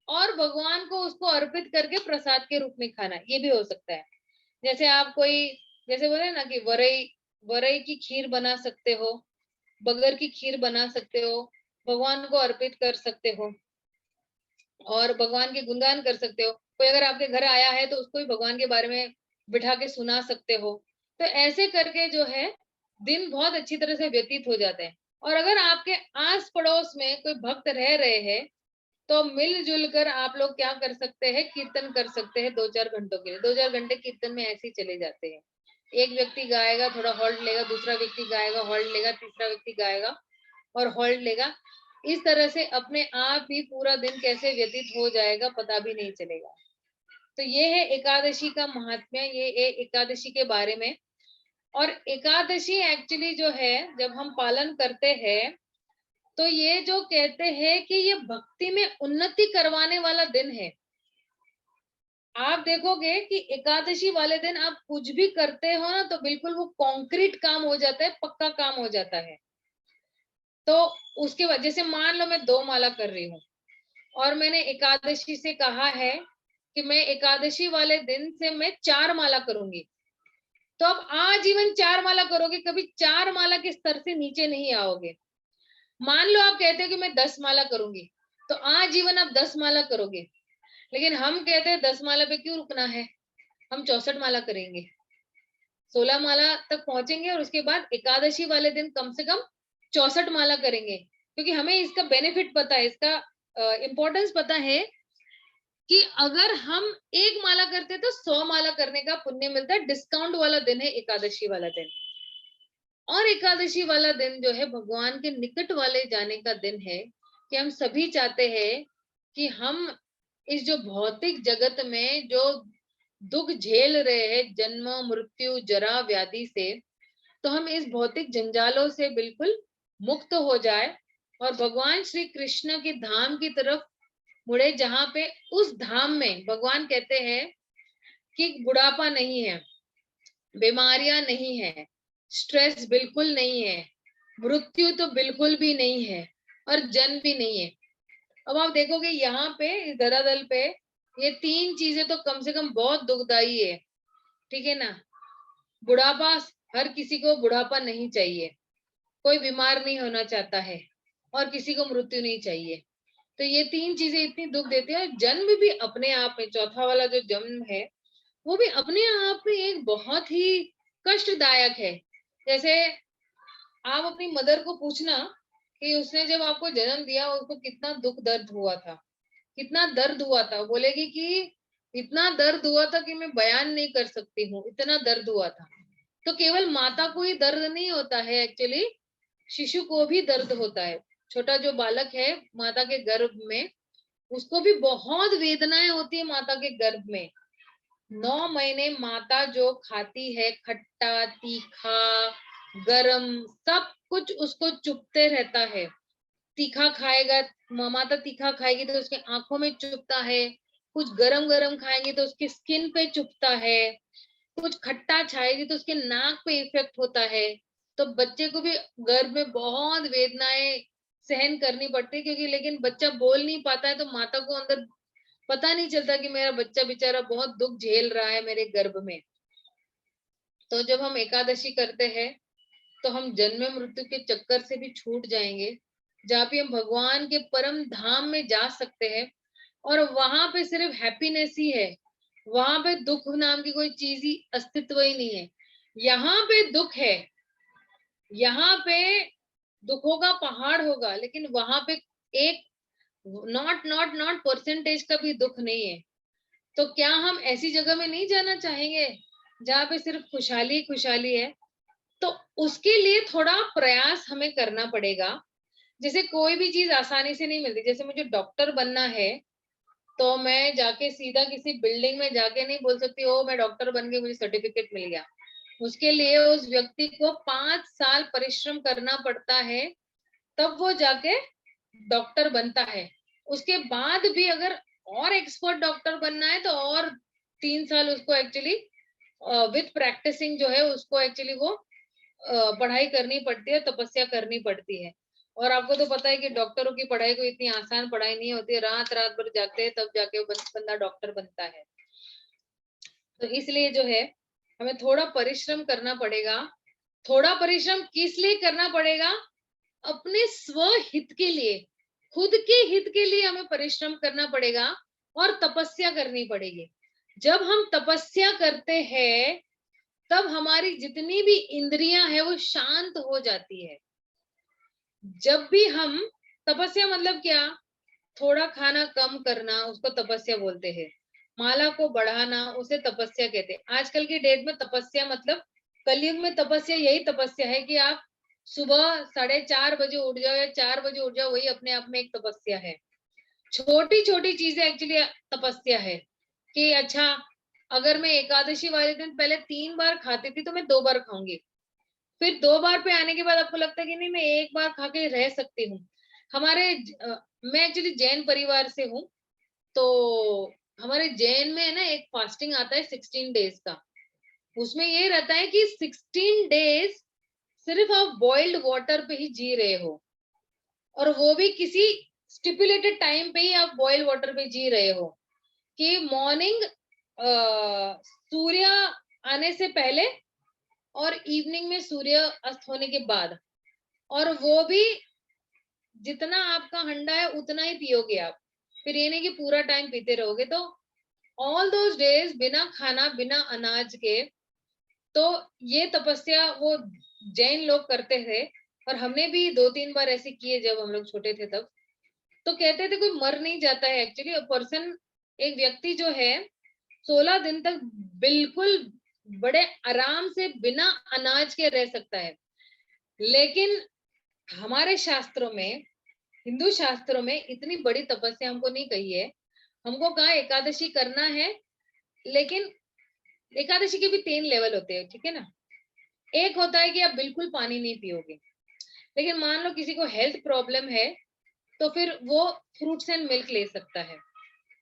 और भगवान को उसको अर्पित करके प्रसाद के रूप में खाना, ये भी हो सकता है। जैसे आप कोई, जैसे बोले ना कि वरई, वरई की खीर बना सकते हो, बगर की खीर बना सकते हो, भगवान को अर्पित कर सकते हो और भगवान के गुणगान कर सकते हो। कोई अगर आपके घर आया है तो उसको भी भगवान के बारे में बिठा के सुना सकते हो। तो ऐसे करके जो है दिन बहुत अच्छी तरह से व्यतीत हो जाते हैं। और अगर आपके आस पड़ोस में कोई भक्त रह रहे हैं तो मिलजुल कर आप लोग क्या कर सकते हैं, कीर्तन कर सकते हैं 2-4 घंटों के लिए। 2-4 घंटे कीर्तन में ऐसे ही चले जाते हैं। एक व्यक्ति गाएगा, थोड़ा होल्ड लेगा, दूसरा व्यक्ति गाएगा, होल्ड लेगा, तीसरा व्यक्ति गाएगा और होल्ड लेगा। इस तरह से अपने आप ही पूरा दिन कैसे व्यतीत हो जाएगा पता भी नहीं चलेगा। तो ये है एकादशी का महात्म्य, ये एकादशी के बारे में। और एकादशी एक्चुअली जो है जब हम पालन करते हैं तो ये जो कहते हैं कि ये भक्ति में उन्नति करवाने वाला दिन है। आप देखोगे कि एकादशी वाले दिन आप कुछ भी करते हो ना तो बिल्कुल वो कॉन्क्रीट काम हो जाता है, पक्का काम हो जाता है। तो उसके वजह से मान लो मैं 2 माला कर रही हूँ और मैंने एकादशी से कहा है कि मैं एकादशी वाले दिन से मैं 4 माला करूंगी, तो आप आजीवन 4 माला करोगे, कभी 4 माला के स्तर से नीचे नहीं आओगे। मान लो आप कहते हो कि मैं 10 माला करूंगी, तो आजीवन आप 10 माला करोगे। लेकिन हम कहते हैं 10 माला पे क्यों रुकना है, हम 64 माला करेंगे, 16 माला तक पहुंचेंगे और उसके बाद एकादशी वाले दिन कम से कम 64 माला करेंगे। क्योंकि हमें इसका बेनिफिट पता है, इसका इम्पोर्टेंस पता है कि अगर हम 1 माला करते तो 100 माला करने का पुण्य मिलता है। डिस्काउंट वाला दिन है एकादशी वाला दिन। और एकादशी वाला दिन जो है भगवान के निकट वाले जाने का दिन है कि हम सभी चाहते हैं कि हम इस जो भौतिक जगत में जो दुख झेल रहे हैं, जन्म मृत्यु जरा व्याधि से, तो हम इस भौतिक जंजालों से बिल्कुल मुक्त हो जाए और भगवान श्री कृष्ण के धाम की तरफ मुड़े, जहां पे उस धाम में भगवान कहते हैं कि बुढ़ापा नहीं है, बीमारियां नहीं है, स्ट्रेस बिल्कुल नहीं है, मृत्यु तो बिल्कुल भी नहीं है और जन्म भी नहीं है। अब आप देखोगे यहाँ पे इस धरातल पे ये 3 चीजें तो कम से कम बहुत दुखदाई है, ठीक है ना। बुढ़ापा, हर किसी को बुढ़ापा नहीं चाहिए, कोई बीमार नहीं होना चाहता है और किसी को मृत्यु नहीं चाहिए। तो ये 3 चीजें इतनी दुख देती है। और जन्म भी अपने आप में, चौथा वाला जो जन्म है वो भी अपने आप में एक बहुत ही कष्टदायक है। जैसे आप अपनी मदर को पूछना कि उसने जब आपको जन्म दिया उसको कितना दुख दर्द हुआ था, कितना दर्द हुआ था, बोलेगी कि इतना दर्द हुआ था कि मैं बयान नहीं कर सकती हूँ, इतना दर्द हुआ था। तो केवल माता को ही दर्द नहीं होता है, एक्चुअली शिशु को भी दर्द होता है। छोटा जो बालक है माता के गर्भ में, उसको भी बहुत वेदनाएं होती है माता के गर्भ में। 9 महीने माता जो खाती है, खट्टा, तीखा, गरम, सब कुछ उसको चुभते रहता है। तीखा खाएगा, माता तीखा खाएगी तो उसके आंखों में चुभता है, कुछ गरम गरम खाएंगे तो उसकी स्किन पे चुभता है, कुछ खट्टा खाएगी तो उसके नाक पे इफेक्ट होता है। तो बच्चे को भी गर्भ में बहुत वेदनाएं सहन करनी पड़ती है, क्योंकि लेकिन बच्चा बोल नहीं पाता है, तो माता को अंदर पता नहीं चलता कि मेरा बच्चा बेचारा बहुत दुख झेल रहा है मेरे गर्भ में। तो जब हम एकादशी करते हैं तो हम जन्म मृत्यु के चक्कर से भी छूट जाएंगे, जहाँ पे हम भगवान के परम धाम में जा सकते हैं, और वहां पे सिर्फ हैप्पीनेस ही है। वहां पे दुख नाम की कोई चीज ही अस्तित्व ही नहीं है। यहाँ पे दुख है, यहाँ पे दुखों का पहाड़ होगा, लेकिन वहां पे एक नॉट नॉट नॉट परसेंटेज का भी दुख नहीं है। तो क्या हम ऐसी जगह में नहीं जाना चाहेंगे जहाँ पे सिर्फ खुशहाली खुशहाली है? तो उसके लिए थोड़ा प्रयास हमें करना पड़ेगा। जैसे कोई भी चीज आसानी से नहीं मिलती। जैसे मुझे डॉक्टर बनना है, तो मैं जाके सीधा किसी बिल्डिंग में जाके नहीं बोल सकती ओ मैं डॉक्टर बन गई, मुझे सर्टिफिकेट मिल गया। उसके लिए उस व्यक्ति को 5 साल परिश्रम करना पड़ता है, तब वो जाके डॉक्टर बनता है। उसके बाद भी अगर और एक्सपर्ट डॉक्टर बनना है तो और 3 साल उसको एक्चुअली विथ प्रैक्टिसिंग जो है उसको एक्चुअली वो पढ़ाई करनी पड़ती है, तपस्या करनी पड़ती है। और आपको तो पता है कि डॉक्टरों की पढ़ाई कोई इतनी आसान पढ़ाई नहीं होती है, रात रात भर जागते हैं तब जाके वो बंदा डॉक्टर बनता है। तो इसलिए जो है हमें थोड़ा परिश्रम करना पड़ेगा। थोड़ा परिश्रम किस लिए करना पड़ेगा? अपने स्वहित के लिए, खुद के हित के लिए हमें परिश्रम करना पड़ेगा और तपस्या करनी पड़ेगी। जब हम तपस्या करते हैं तब हमारी जितनी भी इंद्रियां है वो शांत हो जाती है। जब भी हम तपस्या मतलब क्या? थोड़ा खाना कम करना उसको तपस्या बोलते हैं। माला को बढ़ाना उसे तपस्या कहते हैं। आजकल की डेट में तपस्या मतलब, कलयुग में तपस्या यही तपस्या है कि आप सुबह 4:30 बजे उठ जाओ या 4 बजे उठ जाओ, वही अपने आप में एक तपस्या है। छोटी छोटी चीजें एक्चुअली तपस्या है। कि अच्छा, अगर मैं एकादशी वाले दिन पहले 3 बार खाती थी तो मैं 2 बार खाऊंगी। फिर 2 बार पे आने के बाद आपको लगता है कि नहीं मैं 1 बार खा के रह सकती हूँ। मैं एक्चुअली जैन परिवार से हूँ। तो हमारे जैन में है ना एक फास्टिंग आता है 16 डेज का। उसमें ये रहता है कि 16 डेज सिर्फ आप बॉइल्ड वाटर पे ही जी रहे हो, और वो भी किसी स्टिपुलेटेड टाइम पे ही आप बॉइल्ड वाटर पे जी रहे हो। कि मॉर्निंग सूर्य आने से पहले और इवनिंग में सूर्य अस्त होने के बाद, और वो भी जितना आपका हंडा है उतना ही पियोगे आप। फिर ये नहीं कि पूरा टाइम पीते रहोगे। तो ऑल दोज डेज बिना खाना बिना अनाज के, तो ये तपस्या वो जैन लोग करते थे। और हमने भी 2-3 बार ऐसे किए जब हम लोग छोटे थे तब। तो कहते थे कोई मर नहीं जाता है एक्चुअली। पर्सन, एक व्यक्ति जो है 16 दिन तक बिल्कुल बड़े आराम से बिना अनाज के रह सकता है। लेकिन हमारे शास्त्रों में, हिंदू शास्त्रों में इतनी बड़ी तपस्या हमको नहीं कही है। हमको कहा एकादशी करना है, लेकिन एकादशी के भी 3 लेवल होते हैं, ठीक है ना। एक होता है कि आप बिल्कुल पानी नहीं पियोगे। लेकिन मान लो किसी को हेल्थ प्रॉब्लम है तो फिर वो फ्रूट्स एंड मिल्क ले सकता है।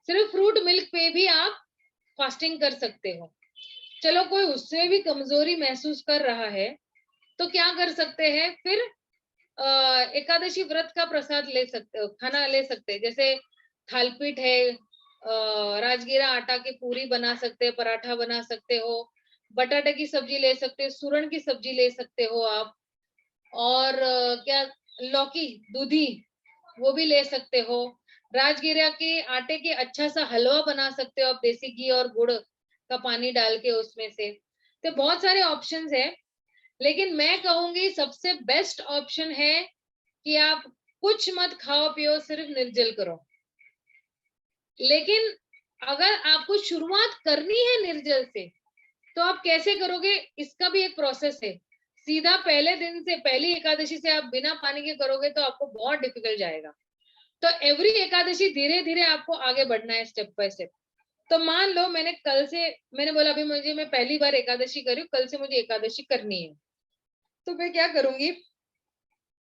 सिर्फ फ्रूट मिल्क पे भी आप फास्टिंग कर सकते हो। चलो कोई उससे भी कमजोरी महसूस कर रहा है तो क्या कर सकते हैं फिर? एकादशी व्रत का प्रसाद ले सकते हो, खाना ले सकते हैं। जैसे थालपीठ है, राजगीरा आटा की पूरी बना सकते हैं, पराठा बना सकते हो, बटाटे की सब्जी ले सकते हो, सूरन की सब्जी ले सकते हो आप। और क्या, लौकी दूधी वो भी ले सकते हो। राजगीरा के आटे के अच्छा सा हलवा बना सकते हो आप, देसी घी और गुड़ का पानी डाल के उसमें से। तो बहुत सारे ऑप्शंस है। लेकिन मैं कहूंगी सबसे बेस्ट ऑप्शन है कि आप कुछ मत खाओ पियो, सिर्फ निर्जल करो। लेकिन अगर आपको शुरुआत करनी है निर्जल से तो आप कैसे करोगे? इसका भी एक प्रोसेस है। सीधा पहले दिन से, पहली एकादशी से आप बिना पानी के करोगे तो आपको बहुत डिफिकल्ट जाएगा। तो एवरी एकादशी धीरे धीरे आपको आगे बढ़ना है स्टेप बाय स्टेप। तो मान लो मैंने बोला अभी मैं पहली बार एकादशी कर रही हूँ, कल से मुझे एकादशी करनी है, तो मैं क्या करूंगी,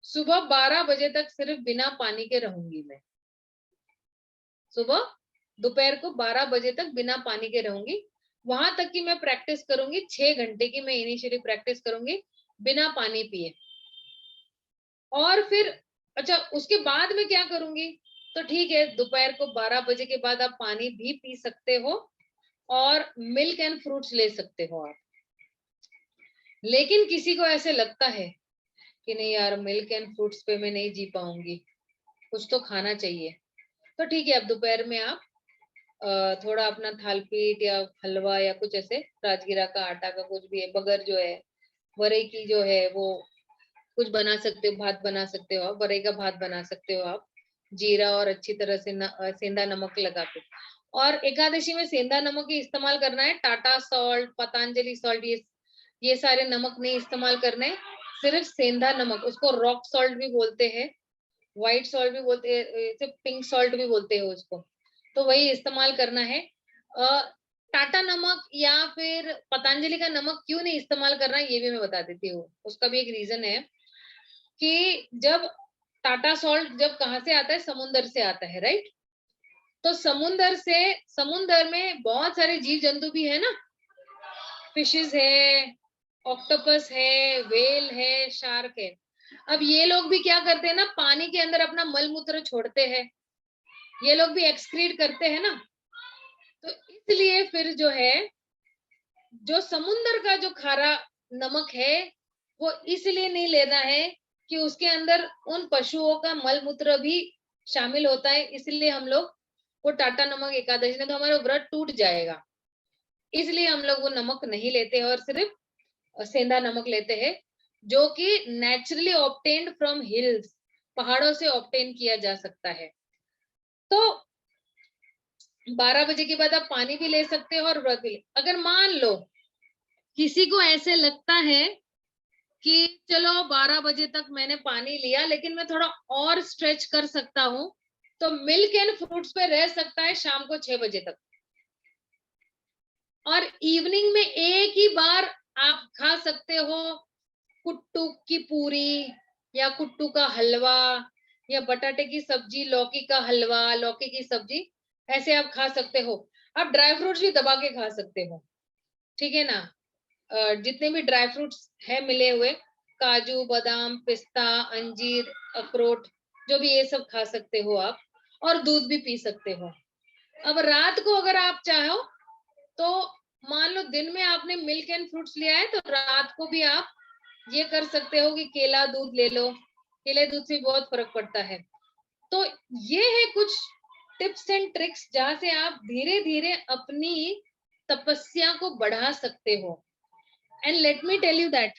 सुबह 12 बजे तक सिर्फ बिना पानी के रहूंगी मैं। सुबह दोपहर को 12 बजे तक बिना पानी के रहूंगी। वहां तक की मैं प्रैक्टिस करूंगी, 6 घंटे की मैं इनिशियली प्रैक्टिस करूंगी बिना पानी पिए। और फिर अच्छा, उसके बाद में क्या करूंगी, तो ठीक है, दोपहर को 12 बजे के बाद आप पानी भी पी सकते हो और मिल्क एंड फ्रूट्स ले सकते हो आप। लेकिन किसी को ऐसे लगता है कि नहीं यार, मिल्क एंड फ्रूट्स पे मैं नहीं जी पाऊंगी, कुछ तो खाना चाहिए, तो ठीक है, अब दोपहर में आप थोड़ा अपना थाल पीठ या हलवा या कुछ ऐसे राजगिरा का आटा का कुछ भी है, बगर जो है, वरई की जो है वो कुछ बना सकते हो, भात बना सकते हो आप, वरई का भात बना सकते हो आप, जीरा और अच्छी तरह से सेंधा नमक लगा के। और एकादशी में सेंधा नमक ही इस्तेमाल करना है, टाटा सॉल्ट, पतंजलि सॉल्ट, ये सारे नमक नहीं इस्तेमाल करने, सिर्फ सेंधा नमक, उसको रॉक सॉल्ट भी बोलते हैं, व्हाइट सॉल्ट भी बोलते हैं, पिंक सॉल्ट भी बोलते हैं उसको, तो वही इस्तेमाल करना है। टाटा नमक या फिर पतंजलि का नमक क्यों नहीं इस्तेमाल करना है ये भी मैं बता देती हूँ। उसका भी एक रीजन है कि जब टाटा सॉल्ट जब कहाँ से आता है, समुन्द्र से आता है, राइट। तो समुन्द्र में बहुत सारे जीव जंतु भी है ना, फिशेस है, ऑक्टोपस है, वेल है, शार्क है। अब ये लोग भी क्या करते हैं ना, पानी के अंदर अपना मल मूत्र छोड़ते हैं, ये लोग भी एक्सक्रीट करते हैं ना। तो इसलिए फिर जो है, जो समुन्द्र का जो खारा नमक है वो इसलिए नहीं लेना है कि उसके अंदर उन पशुओं का मल मूत्र भी शामिल होता है, इसलिए हम लोग वो टाटा नमक एकादशी में, तो हमारा व्रत टूट जाएगा, इसलिए हम लोग वो नमक नहीं लेते हैं और सिर्फ सेंधा नमक लेते हैं, जो कि नेचुरली ऑब्टेन्ड फ्रॉम हिल्स, पहाड़ों से ऑब्टेन किया जा सकता है। तो 12 बजे के बाद आप पानी भी ले सकते हो और व्रत भी अगर मान लो किसी को ऐसे लगता है कि चलो 12 बजे तक मैंने पानी लिया लेकिन मैं थोड़ा और स्ट्रेच कर सकता हूं, तो मिल्क एंड फ्रूट्स पे रह सकता है शाम को 6 बजे तक। और इवनिंग में एक ही बार आप खा सकते हो कुट्टू की पूरी या कुट्टू का हलवा या बटाटे की सब्जी, लौकी का हलवा, लौकी की सब्जी, ऐसे आप खा सकते हो। आप ड्राई फ्रूट्स भी दबा के खा सकते हो, ठीक है ना। जितने भी ड्राई फ्रूट्स है मिले हुए, काजू, बादाम, पिस्ता, अंजीर, अखरोट, जो भी, ये सब खा सकते हो आप, और दूध भी पी सकते हो। अब रात को अगर आप चाहो तो मान लो दिन में आपने मिल्क एंड फ्रूट्स लिया है, तो रात को भी आप ये कर सकते हो कि केला दूध ले लो, केले दूध से बहुत फर्क पड़ता है। तो ये है कुछ टिप्स एंड ट्रिक्स जहां से आप धीरे धीरे अपनी तपस्या को बढ़ा सकते हो। And let me tell you that,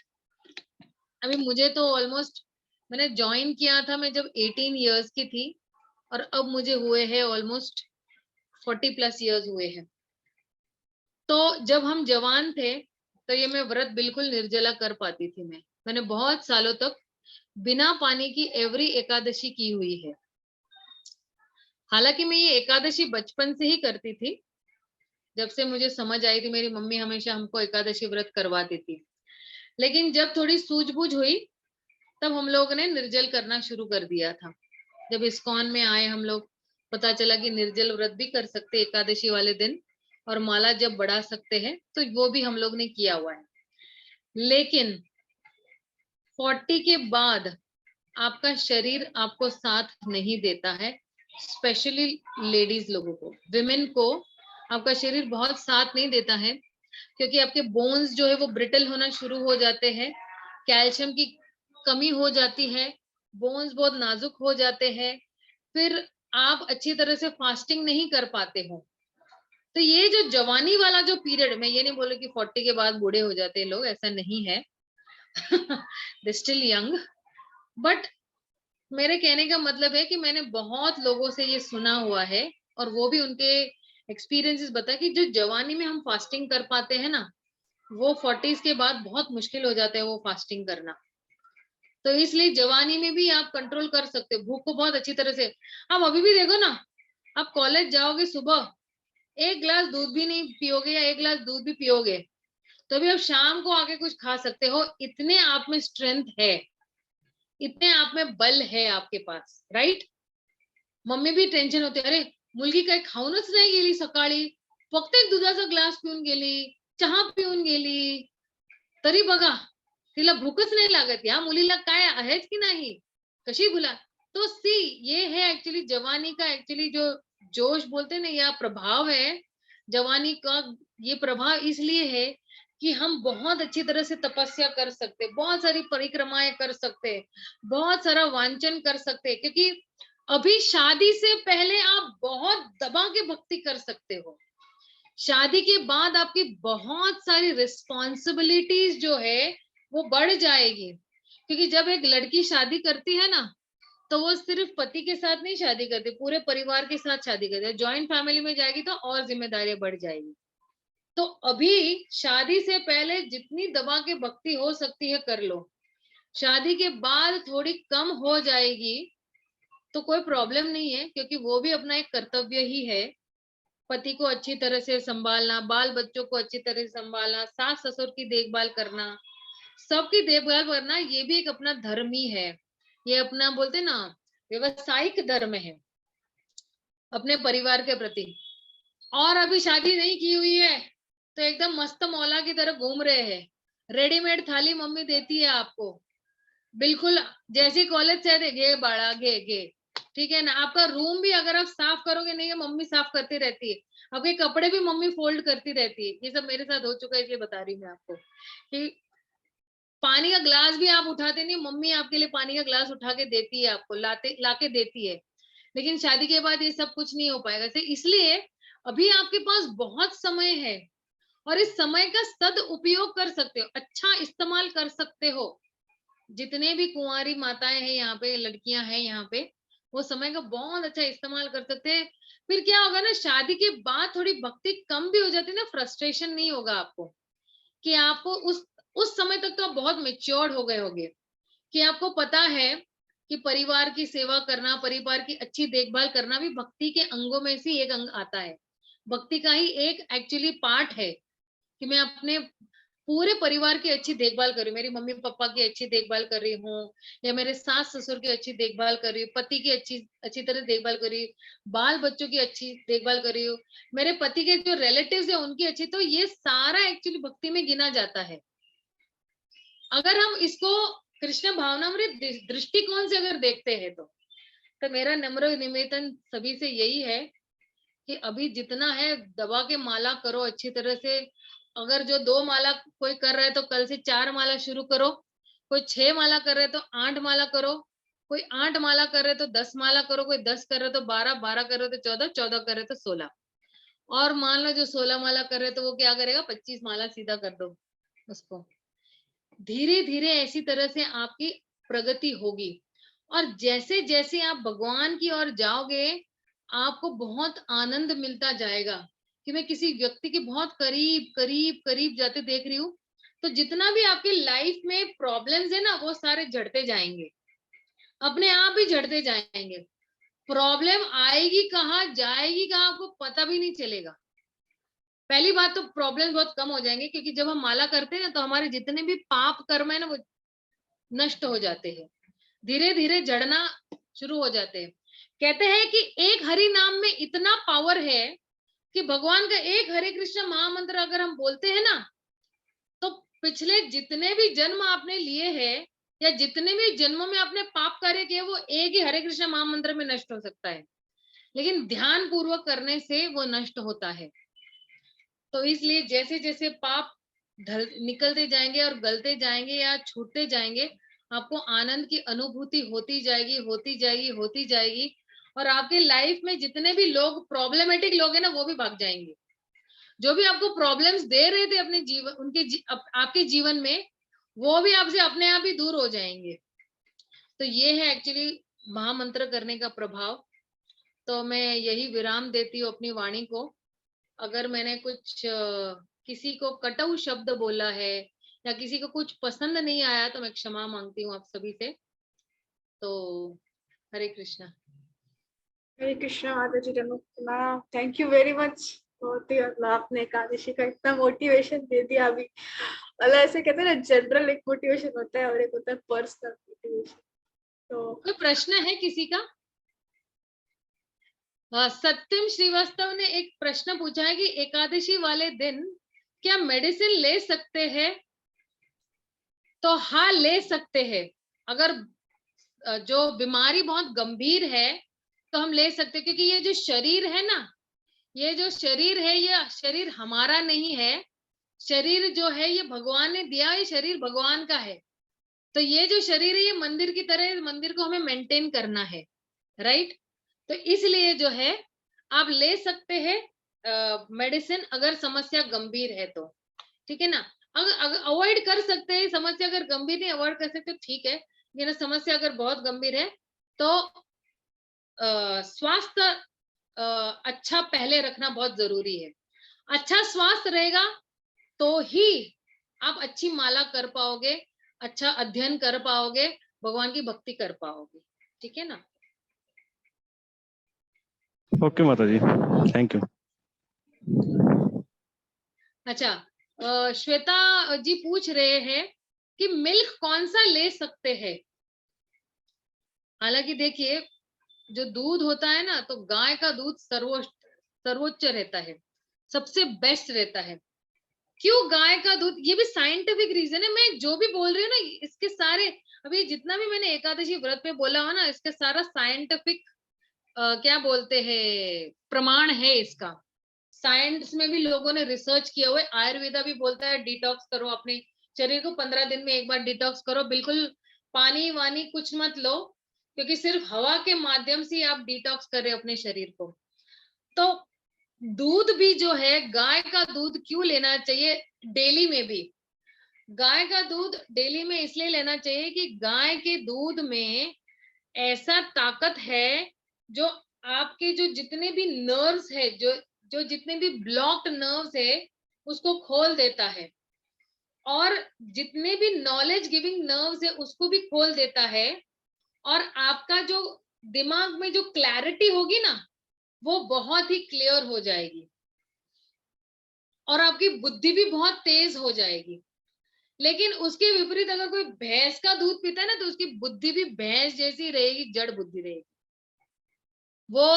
अभी मुझे तो ऑलमोस्ट, मैंने ज्वाइन किया था मैं जब 18 इयर्स की थी, और अब मुझे हुए हैं ऑलमोस्ट 40 प्लस इयर्स हुए हैं। तो जब हम जवान थे तो ये मैं व्रत बिल्कुल निर्जला कर पाती थी। मैंने बहुत सालों तक बिना पानी की एवरी एकादशी की हुई है। हालांकि मैं ये एकादशी बचपन से ही करती थी, जब से मुझे समझ आई थी मेरी मम्मी हमेशा हमको एकादशी व्रत करवाती थी। लेकिन जब थोड़ी सूझबूझ हुई तब हम लोग ने निर्जल करना शुरू कर दिया था। जब इस्कॉन में आए हम लोग, पता चला कि निर्जल व्रत भी कर सकते एकादशी वाले दिन, और माला जब बढ़ा सकते हैं, तो वो भी हम लोग ने किया हुआ है। लेकिन 40 के बाद आपका शरीर आपको साथ नहीं देता है, स्पेशली लेडीज लोगों को, विमेन को आपका शरीर बहुत साथ नहीं देता है, क्योंकि आपके बोन्स जो है वो ब्रिटल होना शुरू हो जाते हैं, कैल्शियम की कमी हो जाती है, बोन्स बहुत नाजुक हो जाते हैं, फिर आप अच्छी तरह से फास्टिंग नहीं कर पाते हो। तो ये जो जवानी वाला जो पीरियड, मैं ये नहीं बोल रही कि 40 के बाद बूढ़े हो जाते हैं लोग, ऐसा नहीं है। दे स्टिल यंग, बट मेरे कहने का मतलब है कि मैंने बहुत लोगों से ये सुना हुआ है, और वो भी उनके एक्सपीरियंसेस बताया कि जो जवानी में हम फास्टिंग कर पाते हैं ना, वो 40s के बाद बहुत मुश्किल हो जाता है वो फास्टिंग करना। तो इसलिए जवानी में भी आप कंट्रोल कर सकते हो भूख को बहुत अच्छी तरह से। आप अभी भी देखो ना, आप कॉलेज जाओगे सुबह, एक गिलास दूध भी नहीं पियोगे या एक गिलास दूध भी पियोगे तो भी आप शाम को आके कुछ खा सकते हो। इतने आप में स्ट्रेंथ है, इतने आप में बल है आपके पास, राइट। मम्मी भी टेन्शन होते, अरे मुलगी काय खाऊनच नाही गेली सकाळी, फक्त एक दुधाचा ग्लास पिऊन गेली, चहा पिऊन गेली, तरी बघा तिला भूकच नाही लागत, या मुलीला काय आहेच की नाही, कशी भुला। तो सी, ये है एक्चुअली जवानी का, एक्चुअली जो जोश बोलते ना, या प्रभाव है जवानी का। ये प्रभाव इसलिए है कि हम बहुत अच्छी तरह से तपस्या कर सकते, बहुत सारी परिक्रमाएं कर सकते, बहुत सारा वांचन कर सकते, क्योंकि अभी शादी से पहले आप बहुत दबा के भक्ति कर सकते हो। शादी के बाद आपकी बहुत सारी रिस्पॉन्सिबिलिटीज जो है वो बढ़ जाएगी, क्योंकि जब एक लड़की शादी करती है ना, तो वो सिर्फ पति के साथ नहीं शादी करती, पूरे परिवार के साथ शादी करती है। जॉइंट फैमिली में जाएगी तो और जिम्मेदारियां बढ़ जाएगी। तो अभी शादी से पहले जितनी दबा के भक्ति हो सकती है कर लो, शादी के बाद थोड़ी कम हो जाएगी तो कोई प्रॉब्लम नहीं है, क्योंकि वो भी अपना एक कर्तव्य ही है। पति को अच्छी तरह से संभालना, बाल बच्चों को अच्छी तरह से संभालना, सास ससुर की देखभाल करना, सबकी देखभाल करना, ये भी एक अपना धर्म ही है। ये अपना बोलते ना व्यवसायिक धर्म है अपने परिवार के प्रति। और अभी शादी नहीं की हुई है तो एकदम मस्त मौला की तरह घूम रहे हैं, रेडीमेड थाली मम्मी देती है आपको, बिल्कुल जैसे कॉलेज से आते गे बाड़ा गे गे, ठीक है ना। आपका रूम भी अगर आप साफ करोगे नहीं है, मम्मी साफ करती रहती है, आपके कपड़े भी मम्मी फोल्ड करती रहती है। ये सब मेरे साथ हो चुका है, इसलिए बता रही हूँ मैं आपको कि पानी का ग्लास भी आप उठाते नहीं, मम्मी आपके लिए पानी का ग्लास उठा के देती है, आपको लाके देती है। लेकिन शादी के बाद ये सब कुछ नहीं हो पाएगा। तो इसलिए अभी आपके पास बहुत समय है और इस समय का सदउपयोग कर सकते हो, अच्छा इस्तेमाल कर सकते हो। जितने भी कुंवारी माताएं हैं यहाँ पे, लड़कियां हैं यहाँ पे, वो समय का बहुत अच्छा इस्तेमाल कर सकते हैं। फिर क्या होगा ना, शादी के बाद थोड़ी भक्ति कम भी हो जाती है ना, फ्रस्ट्रेशन नहीं होगा आपको, कि आपको उस समय तक तो आप बहुत मेच्योर्ड हो गए होगे कि आपको पता है कि परिवार की सेवा करना, परिवार की अच्छी देखभाल करना भी भक्ति के अंगों में से एक अंग आता है। भक्ति का ही एक एक्चुअली पार्ट है कि मैं अपने पूरे परिवार की अच्छी देखभाल कर रही हूँ, मेरी मम्मी पापा की अच्छी देखभाल कर रही हूँ, या मेरे सास ससुर की अच्छी देखभाल कर रही हूँ, पति की अच्छी अच्छी तरह देखभाल कर रही हूँ, बाल बच्चों की अच्छी देखभाल कर रही हूँ, मेरे पति के जो रिलेटिव्स है उनकी अच्छी। तो ये सारा एक्चुअली भक्ति में गिना जाता है। अगर हम इसको कृष्ण भावनामृत दृष्टिकोण से अगर देखते हैं तो मेरा नम्र निवेदन सभी से यही है कि अभी जितना है दबा के माला करो अच्छी तरह से। अगर जो 2 माला कोई कर रहा है तो कल से 4 माला शुरू करो, कोई 6 माला कर रहे तो 8 माला करो, कोई 8 माला कर रहे तो 10 माला करो, कोई 10 कर रहे तो 12, 12 कर रहे तो 14, 14 कर रहे तो 16, और मान लो जो 16 माला कर रहे तो वो क्या करेगा, 25 माला सीधा कर दो उसको। धीरे धीरे ऐसी तरह से आपकी प्रगति होगी, और जैसे जैसे आप भगवान की ओर जाओगे आपको बहुत आनंद मिलता जाएगा। कि मैं किसी व्यक्ति के बहुत करीब करीब करीब जाते देख रही हूँ, तो जितना भी आपकी लाइफ में प्रॉब्लम्स है ना वो सारे झड़ते जाएंगे, अपने आप ही झड़ते जाएंगे। प्रॉब्लम आएगी कहाँ जाएगी कहाँ आपको पता भी नहीं चलेगा। पहली बात तो प्रॉब्लम बहुत कम हो जाएंगे, क्योंकि जब हम माला करते हैं ना तो हमारे जितने भी पाप कर्म है ना वो नष्ट हो जाते हैं, धीरे धीरे जड़ना शुरू हो जाते हैं। कहते हैं कि एक हरि नाम में इतना पावर है कि भगवान का एक हरे कृष्ण महामंत्र अगर हम बोलते हैं ना, तो पिछले जितने भी जन्म आपने लिए हैं या जितने भी जन्मों में आपने पाप कार्य किए वो एक ही हरे कृष्ण महामंत्र में नष्ट हो सकता है, लेकिन ध्यान पूर्वक करने से वो नष्ट होता है। तो इसलिए जैसे जैसे पाप निकलते जाएंगे और गलते जाएंगे या छूटते जाएंगे, आपको आनंद की अनुभूति होती जाएगी होती जाएगी होती जाएगी, और आपके लाइफ में जितने भी लोग प्रॉब्लमेटिक लोग हैं ना वो भी भाग जाएंगे। जो भी आपको प्रॉब्लम्स दे रहे थे अपने जीवन आपके जीवन में, वो भी आपसे अपने आप ही दूर हो जाएंगे। तो ये है एक्चुअली महामंत्र करने का प्रभाव। तो मैं यही विराम देती हूँ अपनी वाणी को। अगर मैंने कुछ किसी को कटु शब्द बोला है या किसी को कुछ पसंद नहीं आया तो मैं क्षमा मांगती हूँ आप सभी से। तो हरे कृष्णा। हरे कृष्णा माता जी, ma'am thank you very much. बहुत ही मतलब आपने एकादशी का इतना मोटिवेशन दे दिया अभी। मतलब ऐसे कहते हैं ना, जनरल एक मोटिवेशन होता है और एक होता है पर्सनल मोटिवेशन। तो कोई प्रश्न है किसी का? सत्यम श्रीवास्तव ने एक प्रश्न पूछा है कि एकादशी वाले दिन क्या मेडिसिन ले सकते हैं? तो हाँ, ले सकते हैं। अगर जो बीमारी बहुत गंभीर है तो हम ले सकते हैं, क्योंकि ये जो शरीर है ना, ये जो शरीर है, ये शरीर हमारा नहीं है। शरीर जो है ये भगवान ने दिया, ये शरीर भगवान का है। तो ये जो शरीर है ये मंदिर की तरह है, मंदिर को हमें मेंटेन करना है, राइट? तो इसलिए जो है आप ले सकते हैं मेडिसिन, अगर समस्या गंभीर है तो, ठीक है ना। अगर अवॉइड कर सकते हैं, समस्या अगर गंभीर नहीं अवॉइड कर सकते तो ठीक है, लेकिन समस्या अगर बहुत गंभीर है तो स्वास्थ्य अच्छा पहले रखना बहुत जरूरी है। अच्छा स्वास्थ्य रहेगा तो ही आप अच्छी माला कर पाओगे, अच्छा अध्ययन कर पाओगे, भगवान की भक्ति कर पाओगे, ठीक है ना। ओके माता जी, थैंक यू। अच्छा, श्वेता जी पूछ रहे हैं कि मिल्क कौन सा ले सकते हैं। हालांकि देखिए, जो दूध होता है ना, तो गाय का दूध सर्वोच्च रहता है, सबसे बेस्ट रहता है। क्यों गाय का दूध? ये भी साइंटिफिक रीजन है। मैं जो भी बोल रही हूँ ना, इसके सारे, अभी जितना भी मैंने एकादशी व्रत पे बोला हो ना, इसका सारा साइंटिफिक क्या बोलते हैं, प्रमाण है इसका। साइंस में भी लोगों ने रिसर्च किया हुआ है। आयुर्वेदा भी बोलता है डिटॉक्स करो अपने शरीर को, 15 दिन में एक बार डिटॉक्स करो, बिल्कुल पानी वानी कुछ मत लो, क्योंकि सिर्फ हवा के माध्यम से आप डिटॉक्स कर रहे हो अपने शरीर को। तो दूध भी जो है, गाय का दूध क्यों लेना चाहिए डेली में भी? गाय का दूध डेली में इसलिए लेना चाहिए कि गाय के दूध में ऐसा ताकत है जो आपके जो जितने भी नर्व्स है, जो जो जितने भी ब्लॉक्ड नर्व्स है, उसको खोल देता है। और जितने भी नॉलेज गिविंग नर्व्स है उसको भी खोल देता है। और आपका जो दिमाग में जो क्लैरिटी होगी ना, वो बहुत ही क्लियर हो जाएगी, और आपकी बुद्धि भी बहुत तेज हो जाएगी। लेकिन उसके विपरीत अगर कोई भैंस का दूध पीता है ना, तो उसकी बुद्धि भी भैंस जैसी रहेगी, जड़ बुद्धि रहेगी। वो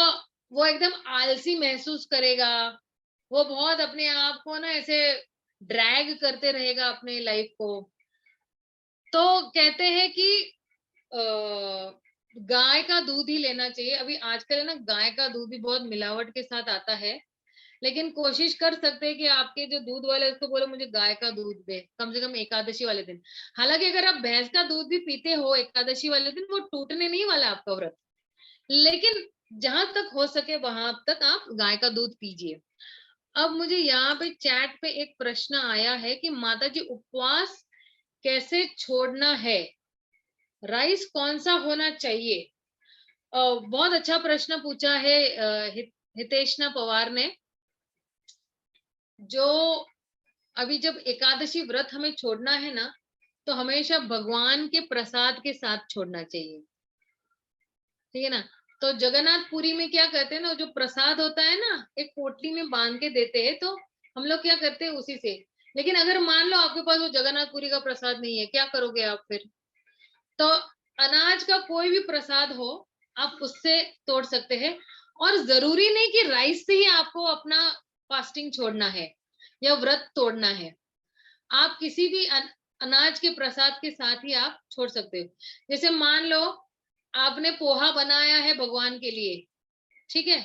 वो एकदम आलसी महसूस करेगा, वो बहुत अपने आप को ना ऐसे ड्रैग करते रहेगा अपने लाइफ को। तो कहते हैं कि गाय का दूध ही लेना चाहिए। अभी आजकल है ना, गाय का दूध भी बहुत मिलावट के साथ आता है, लेकिन कोशिश कर सकते हैं कि आपके जो दूध वाले उसको बोलो मुझे गाय का दूध दे, कम से कम एकादशी वाले दिन। हालांकि अगर आप भैंस का दूध भी पीते हो एकादशी वाले दिन, वो टूटने नहीं वाला आपका व्रत, लेकिन जहां तक हो सके वहां तक आप गाय का दूध पीजिए। अब मुझे यहाँ पे चैट पे एक प्रश्न आया है कि माता जी उपवास कैसे छोड़ना है, राइस कौन सा होना चाहिए? बहुत अच्छा प्रश्न पूछा है हितेशना पवार ने। जो अभी जब एकादशी व्रत हमें छोड़ना है ना, तो हमेशा भगवान के प्रसाद के साथ छोड़ना चाहिए, ठीक है ना। तो जगन्नाथपुरी में क्या करते हैं ना, जो प्रसाद होता है ना, एक पोटली में बांध के देते हैं, तो हम लोग क्या करते हैं उसी से। लेकिन अगर मान लो आपके पास वो जगन्नाथपुरी का प्रसाद नहीं है, क्या करोगे आप फिर? तो अनाज का कोई भी प्रसाद हो, आप उससे तोड़ सकते हैं। और जरूरी नहीं कि राइस से ही आपको अपना फास्टिंग छोड़ना है या व्रत तोड़ना है। आप किसी भी अनाज के प्रसाद के साथ ही आप छोड़ सकते हो। जैसे मान लो आपने पोहा बनाया है भगवान के लिए, ठीक है,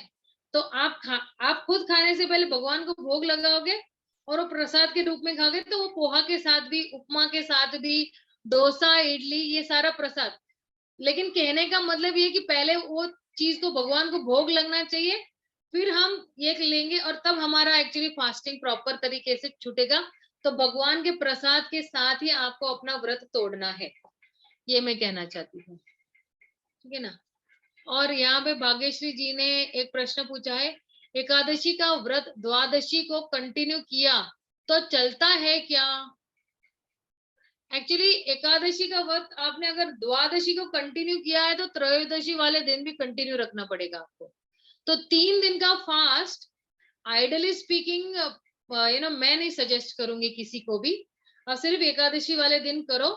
तो आप खुद खाने से पहले भगवान को भोग लगाओगे और वो प्रसाद के रूप में खाओगे, तो वो पोहा के साथ भी, उपमा के साथ भी, डोसा, इडली, ये सारा प्रसाद। लेकिन कहने का मतलब ये कि पहले वो चीज को भगवान को भोग लगना चाहिए, फिर हम ये लेंगे, और तब हमारा एक्चुअली फास्टिंग प्रॉपर तरीके से छूटेगा। तो भगवान के प्रसाद के साथ ही आपको अपना व्रत तोड़ना है, ये मैं कहना चाहती हूँ, ठीक है ना। और यहाँ पे भाग्यश्री जी ने एक प्रश्न पूछा है, एकादशी का व्रत द्वादशी को कंटिन्यू किया तो चलता है क्या? एक्चुअली एकादशी का व्रत आपने अगर द्वादशी को कंटिन्यू किया है तो त्रयोदशी वाले दिन भी कंटिन्यू रखना पड़ेगा आपको। तो 3 दिन का फास्ट आइडली स्पीकिंग मैं नहीं सजेस्ट करूंगी किसी को भी, और सिर्फ एकादशी वाले दिन करो।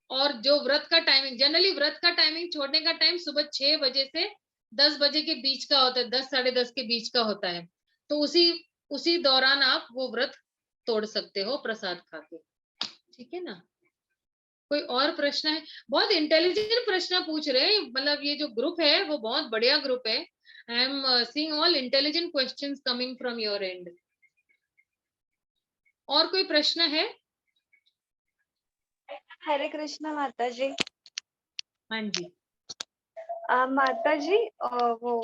और जो व्रत का टाइमिंग, जनरली व्रत का टाइमिंग छोड़ने का टाइम सुबह 6 बजे से 10 बजे के बीच का होता है, 10 साढ़े 10 के बीच का होता है। तो उसी दौरान आप वो व्रत तोड़ सकते हो प्रसाद खा के, ठीक है ना। कोई और प्रश्न है? बहुत इंटेलिजेंट प्रश्न पूछ रहे हैं, मतलब ये जो ग्रुप है वो बहुत बढ़िया ग्रुप है। I am seeing all intelligent questions coming from your and. और कोई प्रश्न है? हरे कृष्णा माता जी। हाँ जी। माता जी वो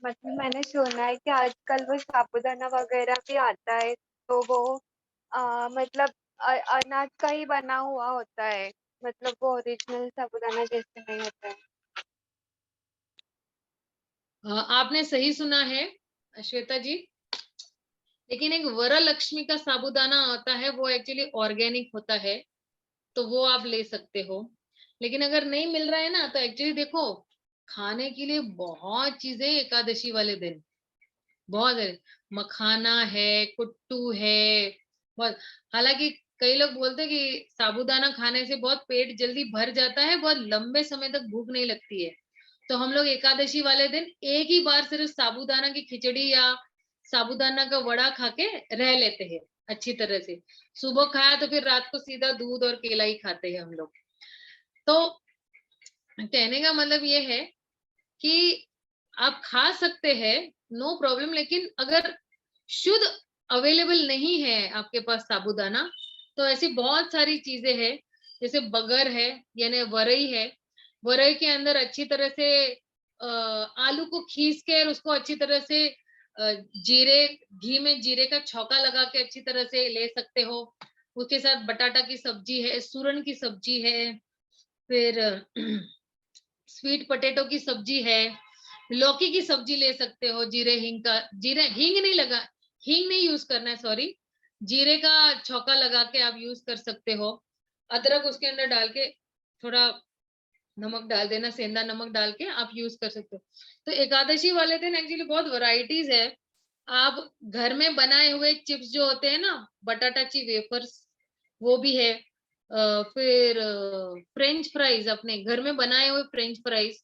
मतलब मैंने सुना है कि आजकल वो साबूदाना वगैरह भी आता है, तो वो मतलब अनाज का ही बना हुआ होता है, मतलब वो ओरिजिनल साबूदाना जैसे नहीं होता है। आपने सही सुना है श्वेता जी, लेकिन एक वरलक्ष्मी का साबूदाना आता है, वो एक्चुअली ऑर्गेनिक होता है, तो वो आप ले सकते हो। लेकिन अगर नहीं मिल रहा है ना, तो एक्चुअली देखो खाने के लिए बहुत चीजें एकादशी वाले दिन, बहुत है। मखाना है, कुट्टू है, बहुत। हालांकि कई लोग बोलते हैं कि साबूदाना खाने से बहुत पेट जल्दी भर जाता है, बहुत लंबे समय तक भूख नहीं लगती है। तो हम लोग एकादशी वाले दिन एक ही बार सिर्फ साबूदाना की खिचड़ी या साबूदाना का वड़ा खा के रह लेते हैं अच्छी तरह से। सुबह खाया तो फिर रात को सीधा दूध और केला ही खाते हैं हम लोग। तो कहने का मतलब ये है कि आप खा सकते हैं, नो प्रॉब्लम, लेकिन अगर शुद्ध अवेलेबल नहीं है आपके पास साबूदाना, तो ऐसी बहुत सारी चीजें हैं, जैसे बगर है यानी वरई है। वरई के अंदर अच्छी तरह से आलू को खींच के उसको अच्छी तरह से जीरे घी में जीरे का छौंका लगा के अच्छी तरह से ले सकते हो। उसके साथ बटाटा की सब्जी है, सूरन की सब्जी है, फिर स्वीट पोटैटो की सब्जी है, लौकी की सब्जी ले सकते हो। जीरे हींग का, जीरे हींग नहीं लगा, हींग नहीं यूज करना है, सॉरी, जीरे का छौंका लगा के आप यूज कर सकते हो। अदरक उसके अंदर डाल के थोड़ा नमक डाल देना, सेंधा नमक डाल के आप यूज कर सकते हो। तो एकादशी वाले दिन एक्चुअली बहुत वैरायटीज है। आप घर में बनाए हुए चिप्स जो होते हैं ना, बटाटा ची वेफर्स, वो भी है। फिर फ्रेंच फ्राइज, अपने घर में बनाए हुए फ्रेंच फ्राइज,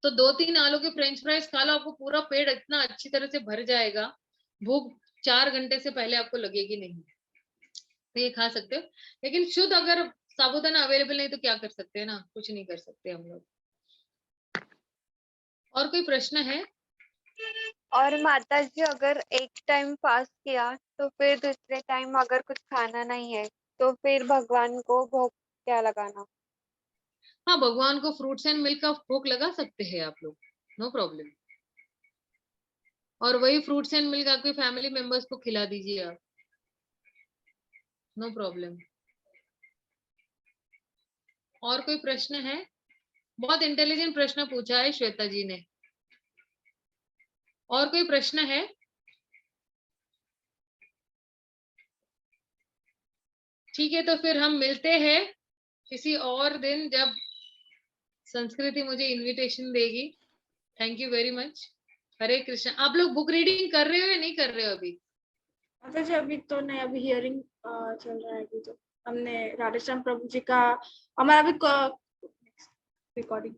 तो 2-3 आलू के फ्रेंच फ्राइज खा लो, आपको पूरा पेट इतना अच्छी तरह से भर जाएगा, भूख 4 घंटे से पहले आपको लगेगी नहीं। तो ये खा सकते हो। लेकिन शुद्ध अगर साबूदाना अवेलेबल नहीं तो क्या कर सकते हैं ना, कुछ नहीं कर सकते हम लोग। और कोई प्रश्न है? और माता जी अगर एक टाइम फास्ट किया तो फिर दूसरे टाइम अगर कुछ खाना नहीं है तो फिर भगवान को भोग क्या लगाना? हाँ, भगवान को फ्रूट्स एंड मिल्क का भोग लगा सकते हैं आप लोग, नो प्रॉब्लम। और वही फ्रूट्स एंड मिल्क आपके फैमिली मेंबर्स को खिला दीजिए आप, नो प्रॉब्लम। और कोई प्रश्न है? बहुत इंटेलिजेंट प्रश्न पूछा है श्वेता जी ने। और कोई प्रश्न है? ठीक है, तो फिर हम मिलते हैं किसी और दिन जब संस्कृति मुझे इनविटेशन देगी। Thank you very much. Hare Krishna. आप लोग बुक रीडिंग कर रहे हो या नहीं कर रहे हो अभी? माता जी अभी तो नहीं, अभी हियरिंग चल रहा है। अभी तो हमने राधेश्याम प्रभु जी का, हमारा अभी रिकॉर्डिंग